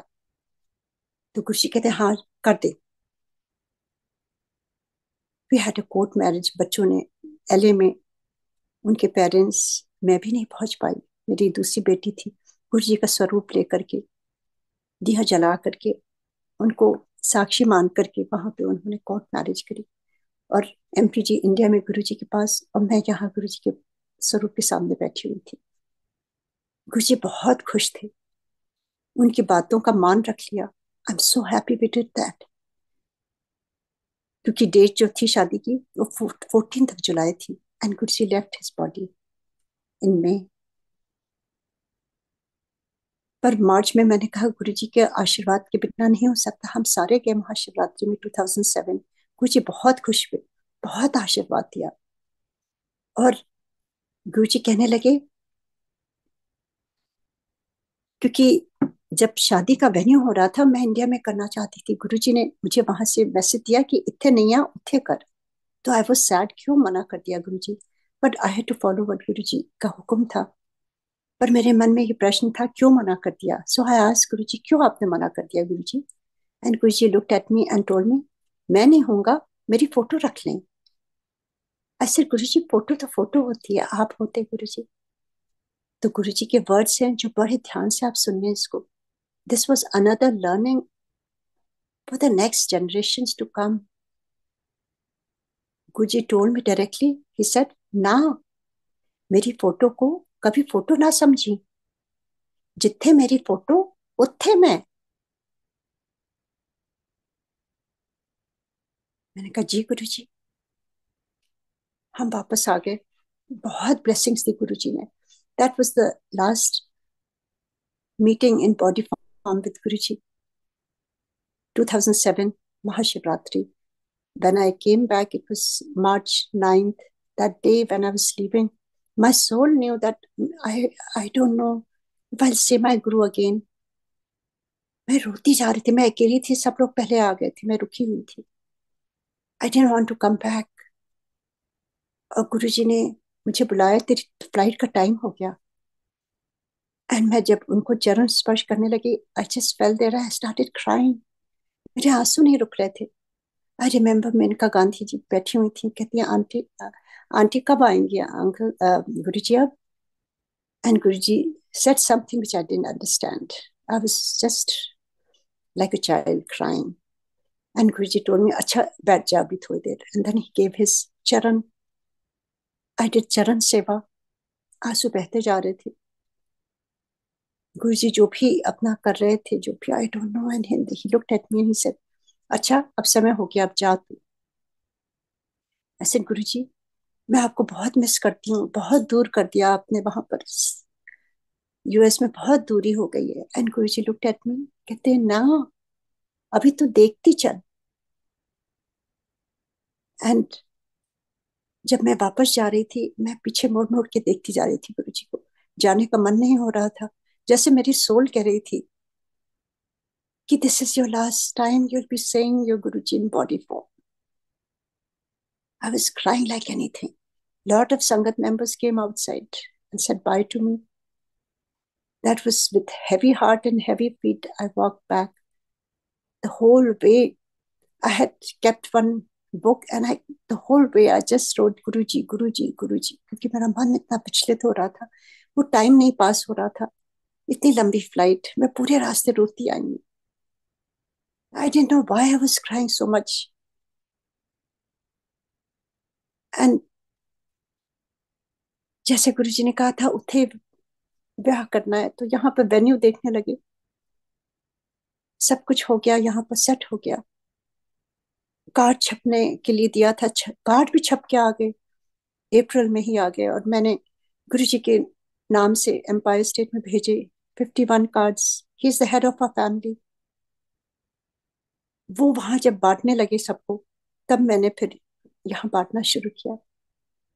[SPEAKER 1] तो गुरुजी कहते हाँ कर दे. We had a court marriage. बच्चों ने एलए में, उनके पेरेंट्स, मैं भी नहीं पहुंच पाई, मेरी दूसरी बेटी थी. गुरुजी का स्वरूप लेकर के, दिया जला करके, उनको साक्षी मान करके वहां पे उन्होंने कोर्ट मैरिज करी. और एमपी जी इंडिया में गुरुजी के पास, और मैं यहाँ गुरुजी के स्वरूप के सामने बैठी हुई थी. गुरुजी बहुत खुश थे, उनकी बातों का मान रख लिया. I am so happy we did that. क्योंकि डेट जो थी शादी की वो 14th of July थी. And Guruji left his body in May. पर मार्च में मैंने कहा गुरुजी के आशीर्वाद के बिना नहीं हो सकता. हम सारे गए महाशिवरात्रि में 2007. गुरुजी बहुत खुश हुए, बहुत आशीर्वाद दिया. और गुरुजी कहने लगे, क्योंकि जब शादी का वेन्यू हो रहा था मैं इंडिया में करना चाहती थी, गुरुजी ने मुझे वहां से मैसेज दिया कि इतने नहीं आ उठे कर. तो आई वाज सैड, क्यों मना कर दिया Guruji. But I had to follow what Guruji का हुक्म था. पर मेरे मन में ये प्रश्न था क्यों मना कर दिया. सो आई आस्क्ड गुरुजी क्यों आपने मना कर दिया Guruji. And Guruji looked at me and told me, मैं नहीं होऊंगा, मेरी फोटो रख लें. ऐसे गुरुजी फोटो तो फोटो होती है, आप होते गुरुजी. तो गुरुजी के वर्ड्स हैं जो बड़े ध्यान से आप सुनिए इसको. This was another learning for the next generations to come. Guruji told me directly, he said ना, मेरी फोटो को कभी फोटो ना समझी, जिथे मेरी फोटो उथे मैं. मैंने कहा जी गुरुजी. हम वापस आ गए. बहुत ब्लेसिंग्स दी गुरुजी ने. That was the last meeting in body form with Guruji. 2007 Mahashivratri. When I came back, it was March 9th. That day when I was leaving, my soul knew that I don't know if I'll see my Guru again. मैं रोती जा रही थी, मैं अकेली थी, सब लोग पहले आ गए थे, मैं रुकी हुई थी. I didn't want to come back. और गुरुजी ने मुझे बुलाया, तेरी फ्लाइट का टाइम हो गया. एंड मैं जब उनको चरण स्पर्श करने लगी, I just felt there, I started crying. मेरे आंसू नहीं रुक रहे थे. आई रिमेम्बर मेनका गांधी जी बैठी हुई थी, कहती है आंटी, आंटी कब आएंगी अंकल, गुरुजी अब. And Guruji said something which I didn't understand. I was just like a child crying. And Guruji told me, अच्छा बैठ जा अभी थोड़ी देर. And then he gave his charan. I did charan seva. आंसू बहते जा रहे थे. गुरुजी जो भी अपना कर रहे थे, जो भी, I don't know in Hindi, he looked at me and he said, अच्छा अब समय हो गया, अब जा तू. आई सेड, गुरुजी मैं आपको बहुत मिस करती हूँ, बहुत दूर कर दिया आपने वहां पर, यूएस में बहुत दूरी हो गई है. एंड गुरुजी लुक्ड एट मी, कहते हैं ना, अभी तो देखती चल. एंड जब मैं वापस जा रही थी, मैं पीछे मोड़ मोड़ के देखती जा रही थी गुरुजी को. जाने का मन नहीं हो रहा था, जैसे मेरी सोल कह रही थी कि this is your last time you will be saying your Guruji in body form. I was crying like anything. Lot of Sangat members came outside and said bye to me. That was with heavy heart and heavy feet. I walked back. The whole way, I had kept one book and the whole way I just wrote Guruji, Guruji, Guruji. क्योंकि मेरा मन इतना विचलित हो रहा था, वो टाइम नहीं पास हो रहा था. इतनी लंबी फ्लाइट, मैं पूरे रास्ते रोती आई हूँ. I didn't know why I was crying so much. And जैसे गुरुजी ने कहा था उठे ब्याह करना है, तो यहाँ पे वेन्यू देखने लगे. सब कुछ हो गया, यहाँ पर सेट हो गया. कार्ड छपने के लिए दिया था, कार्ड भी छप के आ गए, अप्रैल में ही आ गए. और मैंने गुरुजी के नाम से एम्पायर स्टेट में भेजे 51 cards. He is the head of a family. वो वहां जब बांटने लगे सबको, तब मैंने फिर यहाँ बांटना शुरू किया.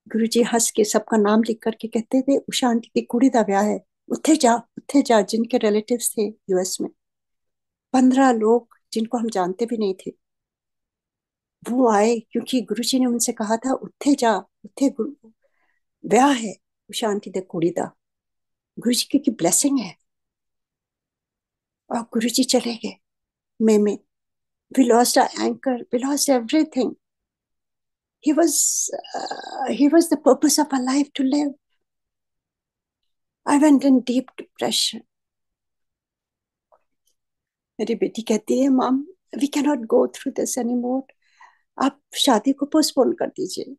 [SPEAKER 1] गुरुजी हंस के सबका नाम लिख करके कहते थे, उषा आंटी की कुड़ी का ब्याह है, उत्थे जा. जिनके रिलेटिव्स थे यूएस में, 15 लोग जिनको हम जानते भी नहीं थे, वो आए, क्योंकि गुरुजी ने उनसे कहा था उत्थे जा, उत्थे ब्याह है उषा आंटी दे कुड़ी दा. गुरुजी की ब्लेसिंग है. और गुरुजी चले गए मई में. we lost our anchor, we lost everything. He was the purpose of our life to live. I went in deep depression. मेरी बेटी कहती है, mom we can not go through this any more, आप शादी को पोस्टपोन कर दीजिए.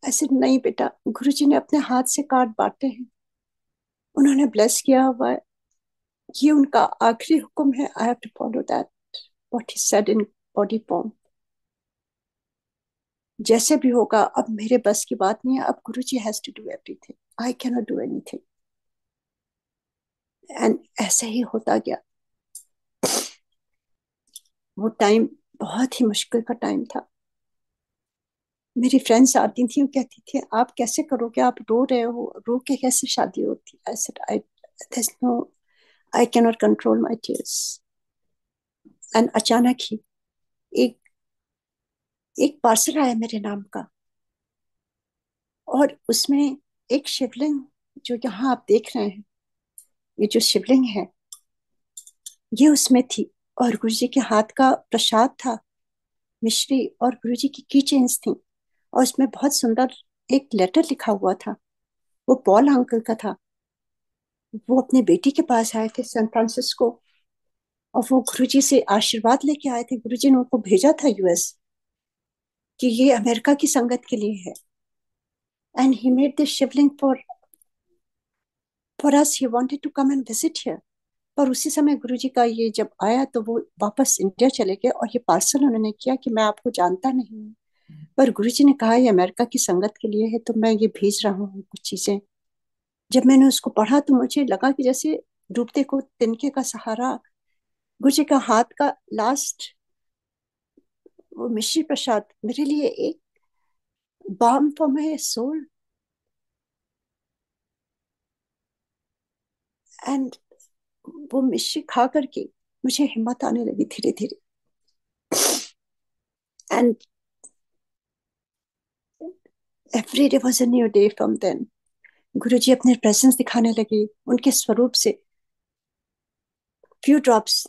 [SPEAKER 1] ऐसे नहीं बेटा, गुरुजी ने अपने हाथ से कार्ड बांटे हैं, उन्होंने ब्लेस किया हुआ है, ये उनका आखिरी हुक्म है. I have to follow that what he said in body form. जैसे भी होगा, अब मेरे बस की बात नहीं है, अब Guruji has to do everything, I can not do anything. And ऐसे ही होता गया. वो टाइम बहुत ही मुश्किल का टाइम था. मेरी फ्रेंड्स आती थी, वो कहती थी, आप कैसे करोगे, आप रो रहे हो, रो के कैसे शादी होती. I said, there's no, I cannot control my tears. And अचानक ही एक एक पार्सल आया मेरे नाम का, और उसमें एक शिवलिंग, जो यहाँ आप देख रहे हैं, ये जो शिवलिंग है, ये उसमें थी. और गुरुजी के हाथ का प्रसाद था, मिश्री, और गुरुजी की की चेन्स थी. और उसमें बहुत सुंदर एक लेटर लिखा हुआ था. वो पॉल अंकल का था. वो अपनी बेटी के पास आए थे सैन फ्रांसिस्को, और वो गुरुजी से आशीर्वाद लेके आए थे. गुरुजी ने उनको भेजा था यूएस, कि ये अमेरिका की संगत के लिए है. And he made this shivling for us. He wanted to come and visit here. पर उसी समय गुरुजी का ये जब आया, तो वो वापस इंडिया चले गए. और ये पार्सल उन्होंने किया कि मैं आपको जानता नहीं हूँ, पर गुरुजी ने कहा ये अमेरिका की संगत के लिए है, तो मैं ये भेज रहा हूँ कुछ चीजें. जब मैंने उसको पढ़ा, तो मुझे लगा कि जैसे डूबते को तिनके का सहारा. गुरुजी का हाथ का लास्ट वो मिश्री प्रसाद मेरे लिए एक balm for my soul. And वो मिश्री खा करके मुझे हिम्मत आने लगी धीरे धीरे. And every day was a new day from then. Guruji अपने प्रेजेंस दिखाने लगे, उनके स्वरूप से few drops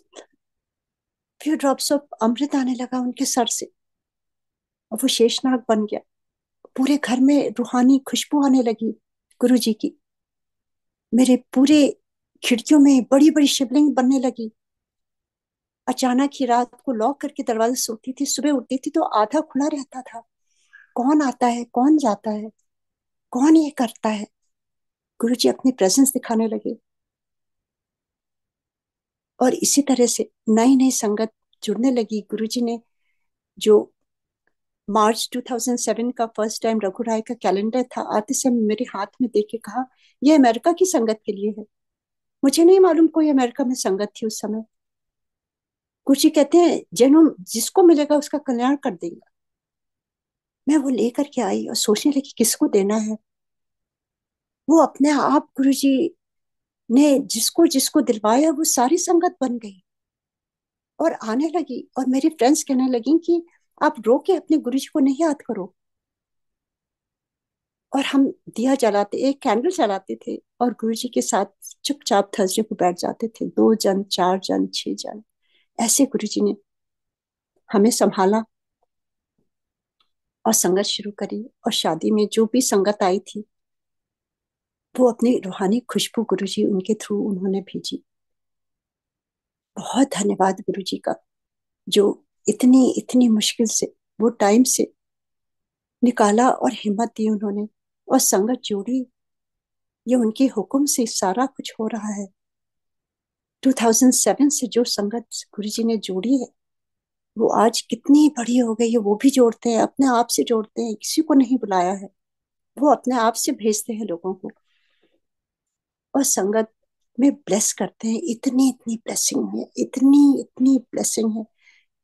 [SPEAKER 1] few drops of amrit आने लगा उनके सर से, और वो शेषनाग बन गया. पूरे घर में रूहानी खुशबू आने लगी गुरुजी की. मेरे पूरे खिड़कियों में बड़ी बड़ी शिवलिंग बनने लगी. अचानक ही रात को लॉक करके दरवाजा सोती थी, सुबह उठती थी तो आधा खुला रहता था। कौन आता है, कौन जाता है, कौन ये करता है। गुरुजी अपनी प्रेजेंस दिखाने लगे, और इसी तरह से नई नई संगत जुड़ने लगी। गुरुजी ने जो मार्च 2007 का फर्स्ट टाइम रघु राय का कैलेंडर था, आते समय मेरे हाथ में देख के कहा, यह अमेरिका की संगत के लिए है। मुझे नहीं मालूम कोई अमेरिका में संगत थी उस समय। गुरुजी कहते हैं, जन्म जिसको मिलेगा उसका कल्याण कर देगा। मैं वो लेकर के आई और सोचने लगी किसको देना है। वो अपने आप गुरुजी ने जिसको जिसको दिलवाया वो सारी संगत बन गई और आने लगी। और मेरी फ्रेंड्स कहने लगी कि आप रो के अपने गुरुजी को नहीं याद करो। और हम दिया जलाते, एक कैंडल जलाते थे और गुरुजी के साथ चुपचाप थर्सडे को बैठ जाते थे। 2 जन, 4 जन, 6 जन, ऐसे गुरुजी ने हमें संभाला और संगत शुरू करी। और शादी में जो भी संगत आई थी वो अपनी रूहानी खुशबू गुरुजी उनके थ्रू उन्होंने भेजी। बहुत धन्यवाद गुरुजी का, जो इतनी इतनी मुश्किल से वो टाइम से निकाला और हिम्मत दी उन्होंने, और संगत जोड़ी। ये उनके हुक्म से सारा कुछ हो रहा है। 2007 से जो संगत गुरुजी ने जोड़ी है वो आज कितनी बड़ी हो गई है। वो भी जोड़ते हैं, अपने आप से जोड़ते हैं, किसी को नहीं बुलाया है। वो अपने आप से भेजते हैं लोगों को और संगत में ब्लेस करते हैं। इतनी इतनी ब्लेसिंग है, इतनी इतनी ब्लेसिंग है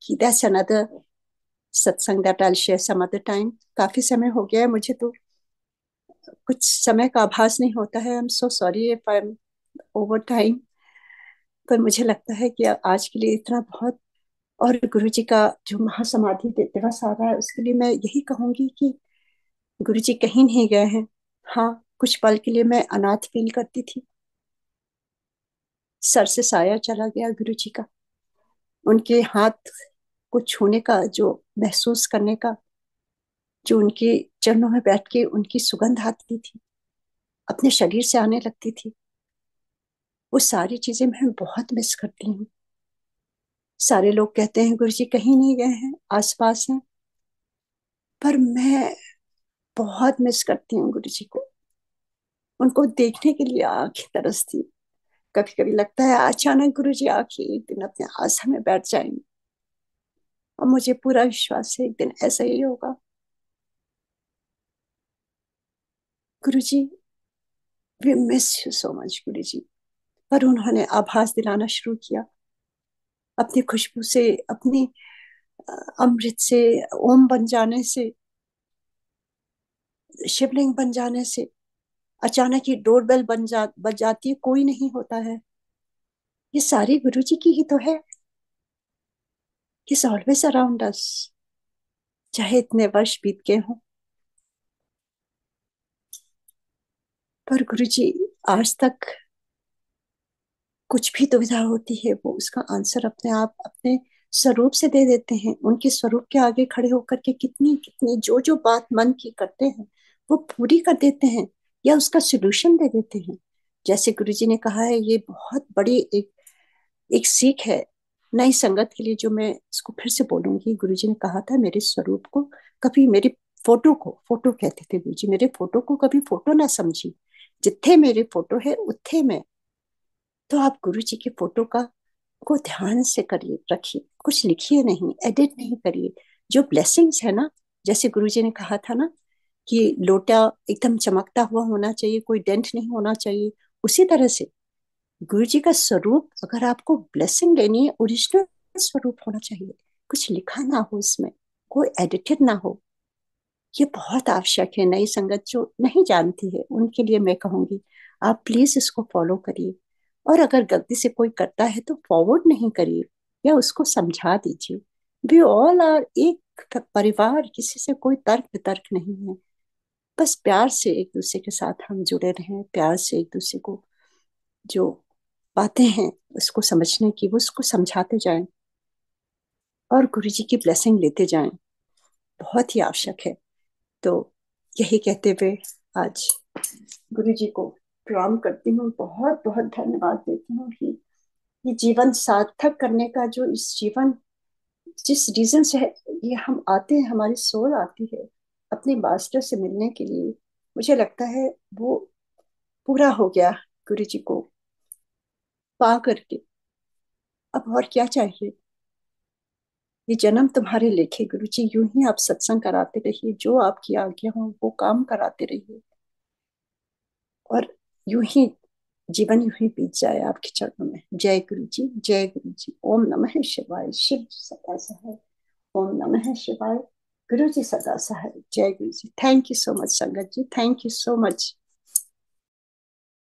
[SPEAKER 1] कि that's another satsang that I will share some other time. काफी समय हो गया है, मुझे तो कुछ समय का आभास नहीं होता है। आई am so sorry if I am over time, पर मुझे लगता है कि आज के लिए इतना बहुत। और गुरु जी का जो महासमाधि दिवस आ रहा है उसके लिए मैं यही कहूंगी कि गुरु जी कहीं नहीं गए हैं। हाँ, कुछ पल के लिए मैं अनाथ फील करती थी। सर से साया चला गया गुरु जी का। उनके हाथ को छूने का, जो महसूस करने का, जो उनके चरणों में बैठ के उनकी सुगंध आती थी, अपने शरीर से आने लगती थी, वो सारी चीजें मैं बहुत मिस करती हूँ। सारे लोग कहते हैं गुरु जी कहीं नहीं गए हैं, आसपास हैं, पर मैं बहुत मिस करती हूँ गुरु जी को। उनको देखने के लिए आंखें तरसती। कभी कभी लगता है अचानक गुरु जी आके एक दिन अपने आशा में बैठ जाएंगे, और मुझे पूरा विश्वास है एक दिन ऐसा ही होगा। Guru ji, we miss you so much Guru ji. पर उन्होंने आभास दिलाना शुरू किया अपनी खुशबू से, अपनी अमृत से, ओम बन जाने से, शिवलिंग बन जाने से। अचानक ही डोरबेल बन जाती है, कोई नहीं होता है। ये सारी गुरु जी की ही तो है। ही ऑलवेज अराउंड अस, चाहे इतने वर्ष बीत गए हों। पर गुरु जी आज तक कुछ भी दुविधा होती है वो उसका आंसर अपने आप अपने स्वरूप से दे देते हैं। उनके स्वरूप के आगे खड़े होकर के कितनी कितनी जो जो बात मन की करते हैं वो पूरी कर देते हैं, या उसका सोल्यूशन दे देते हैं। जैसे गुरुजी ने कहा है, ये बहुत बड़ी एक एक सीख है नई संगत के लिए, जो मैं इसको फिर से बोलूंगी। गुरुजी ने कहा था, मेरे स्वरूप को कभी, मेरी फोटो को फोटो कहते थे गुरुजी, मेरे फोटो को कभी फोटो ना समझी। जिथे मेरे फोटो है उथे मैं। तो आप गुरु जी की फोटो का को ध्यान से करिए, रखिए, कुछ लिखिए नहीं, एडिट नहीं करिए। जो ब्लेसिंग्स है ना, जैसे गुरु जी ने कहा था ना कि लोटा एकदम चमकता हुआ होना चाहिए, कोई डेंट नहीं होना चाहिए, उसी तरह से गुरु जी का स्वरूप, अगर आपको ब्लेसिंग लेनी है, ओरिजिनल स्वरूप होना चाहिए। कुछ लिखा ना हो उसमें, कोई एडिटेड ना हो। ये बहुत आवश्यक है। नई संगत जो नहीं जानती है उनके लिए मैं कहूंगी, आप प्लीज इसको फॉलो करिए। और अगर गलती से कोई करता है तो फॉरवर्ड नहीं करिए, या उसको समझा दीजिए। वी ऑल आर एक परिवार, किसी से कोई तर्क वितर्क नहीं है। बस प्यार से एक दूसरे के साथ हम जुड़े रहें, प्यार से एक दूसरे को जो बातें हैं उसको समझने की, वो उसको समझाते जाएं और गुरु जी की ब्लेसिंग लेते जाएं। बहुत ही आवश्यक है। तो यही कहते हुए आज गुरु जी को प्रणाम करती हूँ, बहुत बहुत धन्यवाद देती हूँ कि ये जीवन सार्थक करने का जो इस जीवन जिस रीजन से ये हम आते हैं, हमारी सोल आती है अपने मास्टर से मिलने के लिए, मुझे लगता है वो पूरा हो गया गुरु जी को पा करके। अब और क्या चाहिए। ये जन्म तुम्हारे लेखे गुरु जी, यूं ही आप सत्संग कराते रहिए, जो आपकी आज्ञा हो वो काम कराते रहिए, और यूं ही जीवन यूं ही बीत जाए आपके चरणों में। जय गुरु जी, जय गुरु जी। ओम नमः शिवाय। शिव जी सदा सहाय। ओम नमः शिवाय। गुरु जी सदा सहाय। जय गुरु जी। थैंक यू सो मच संगत जी, थैंक यू सो मच।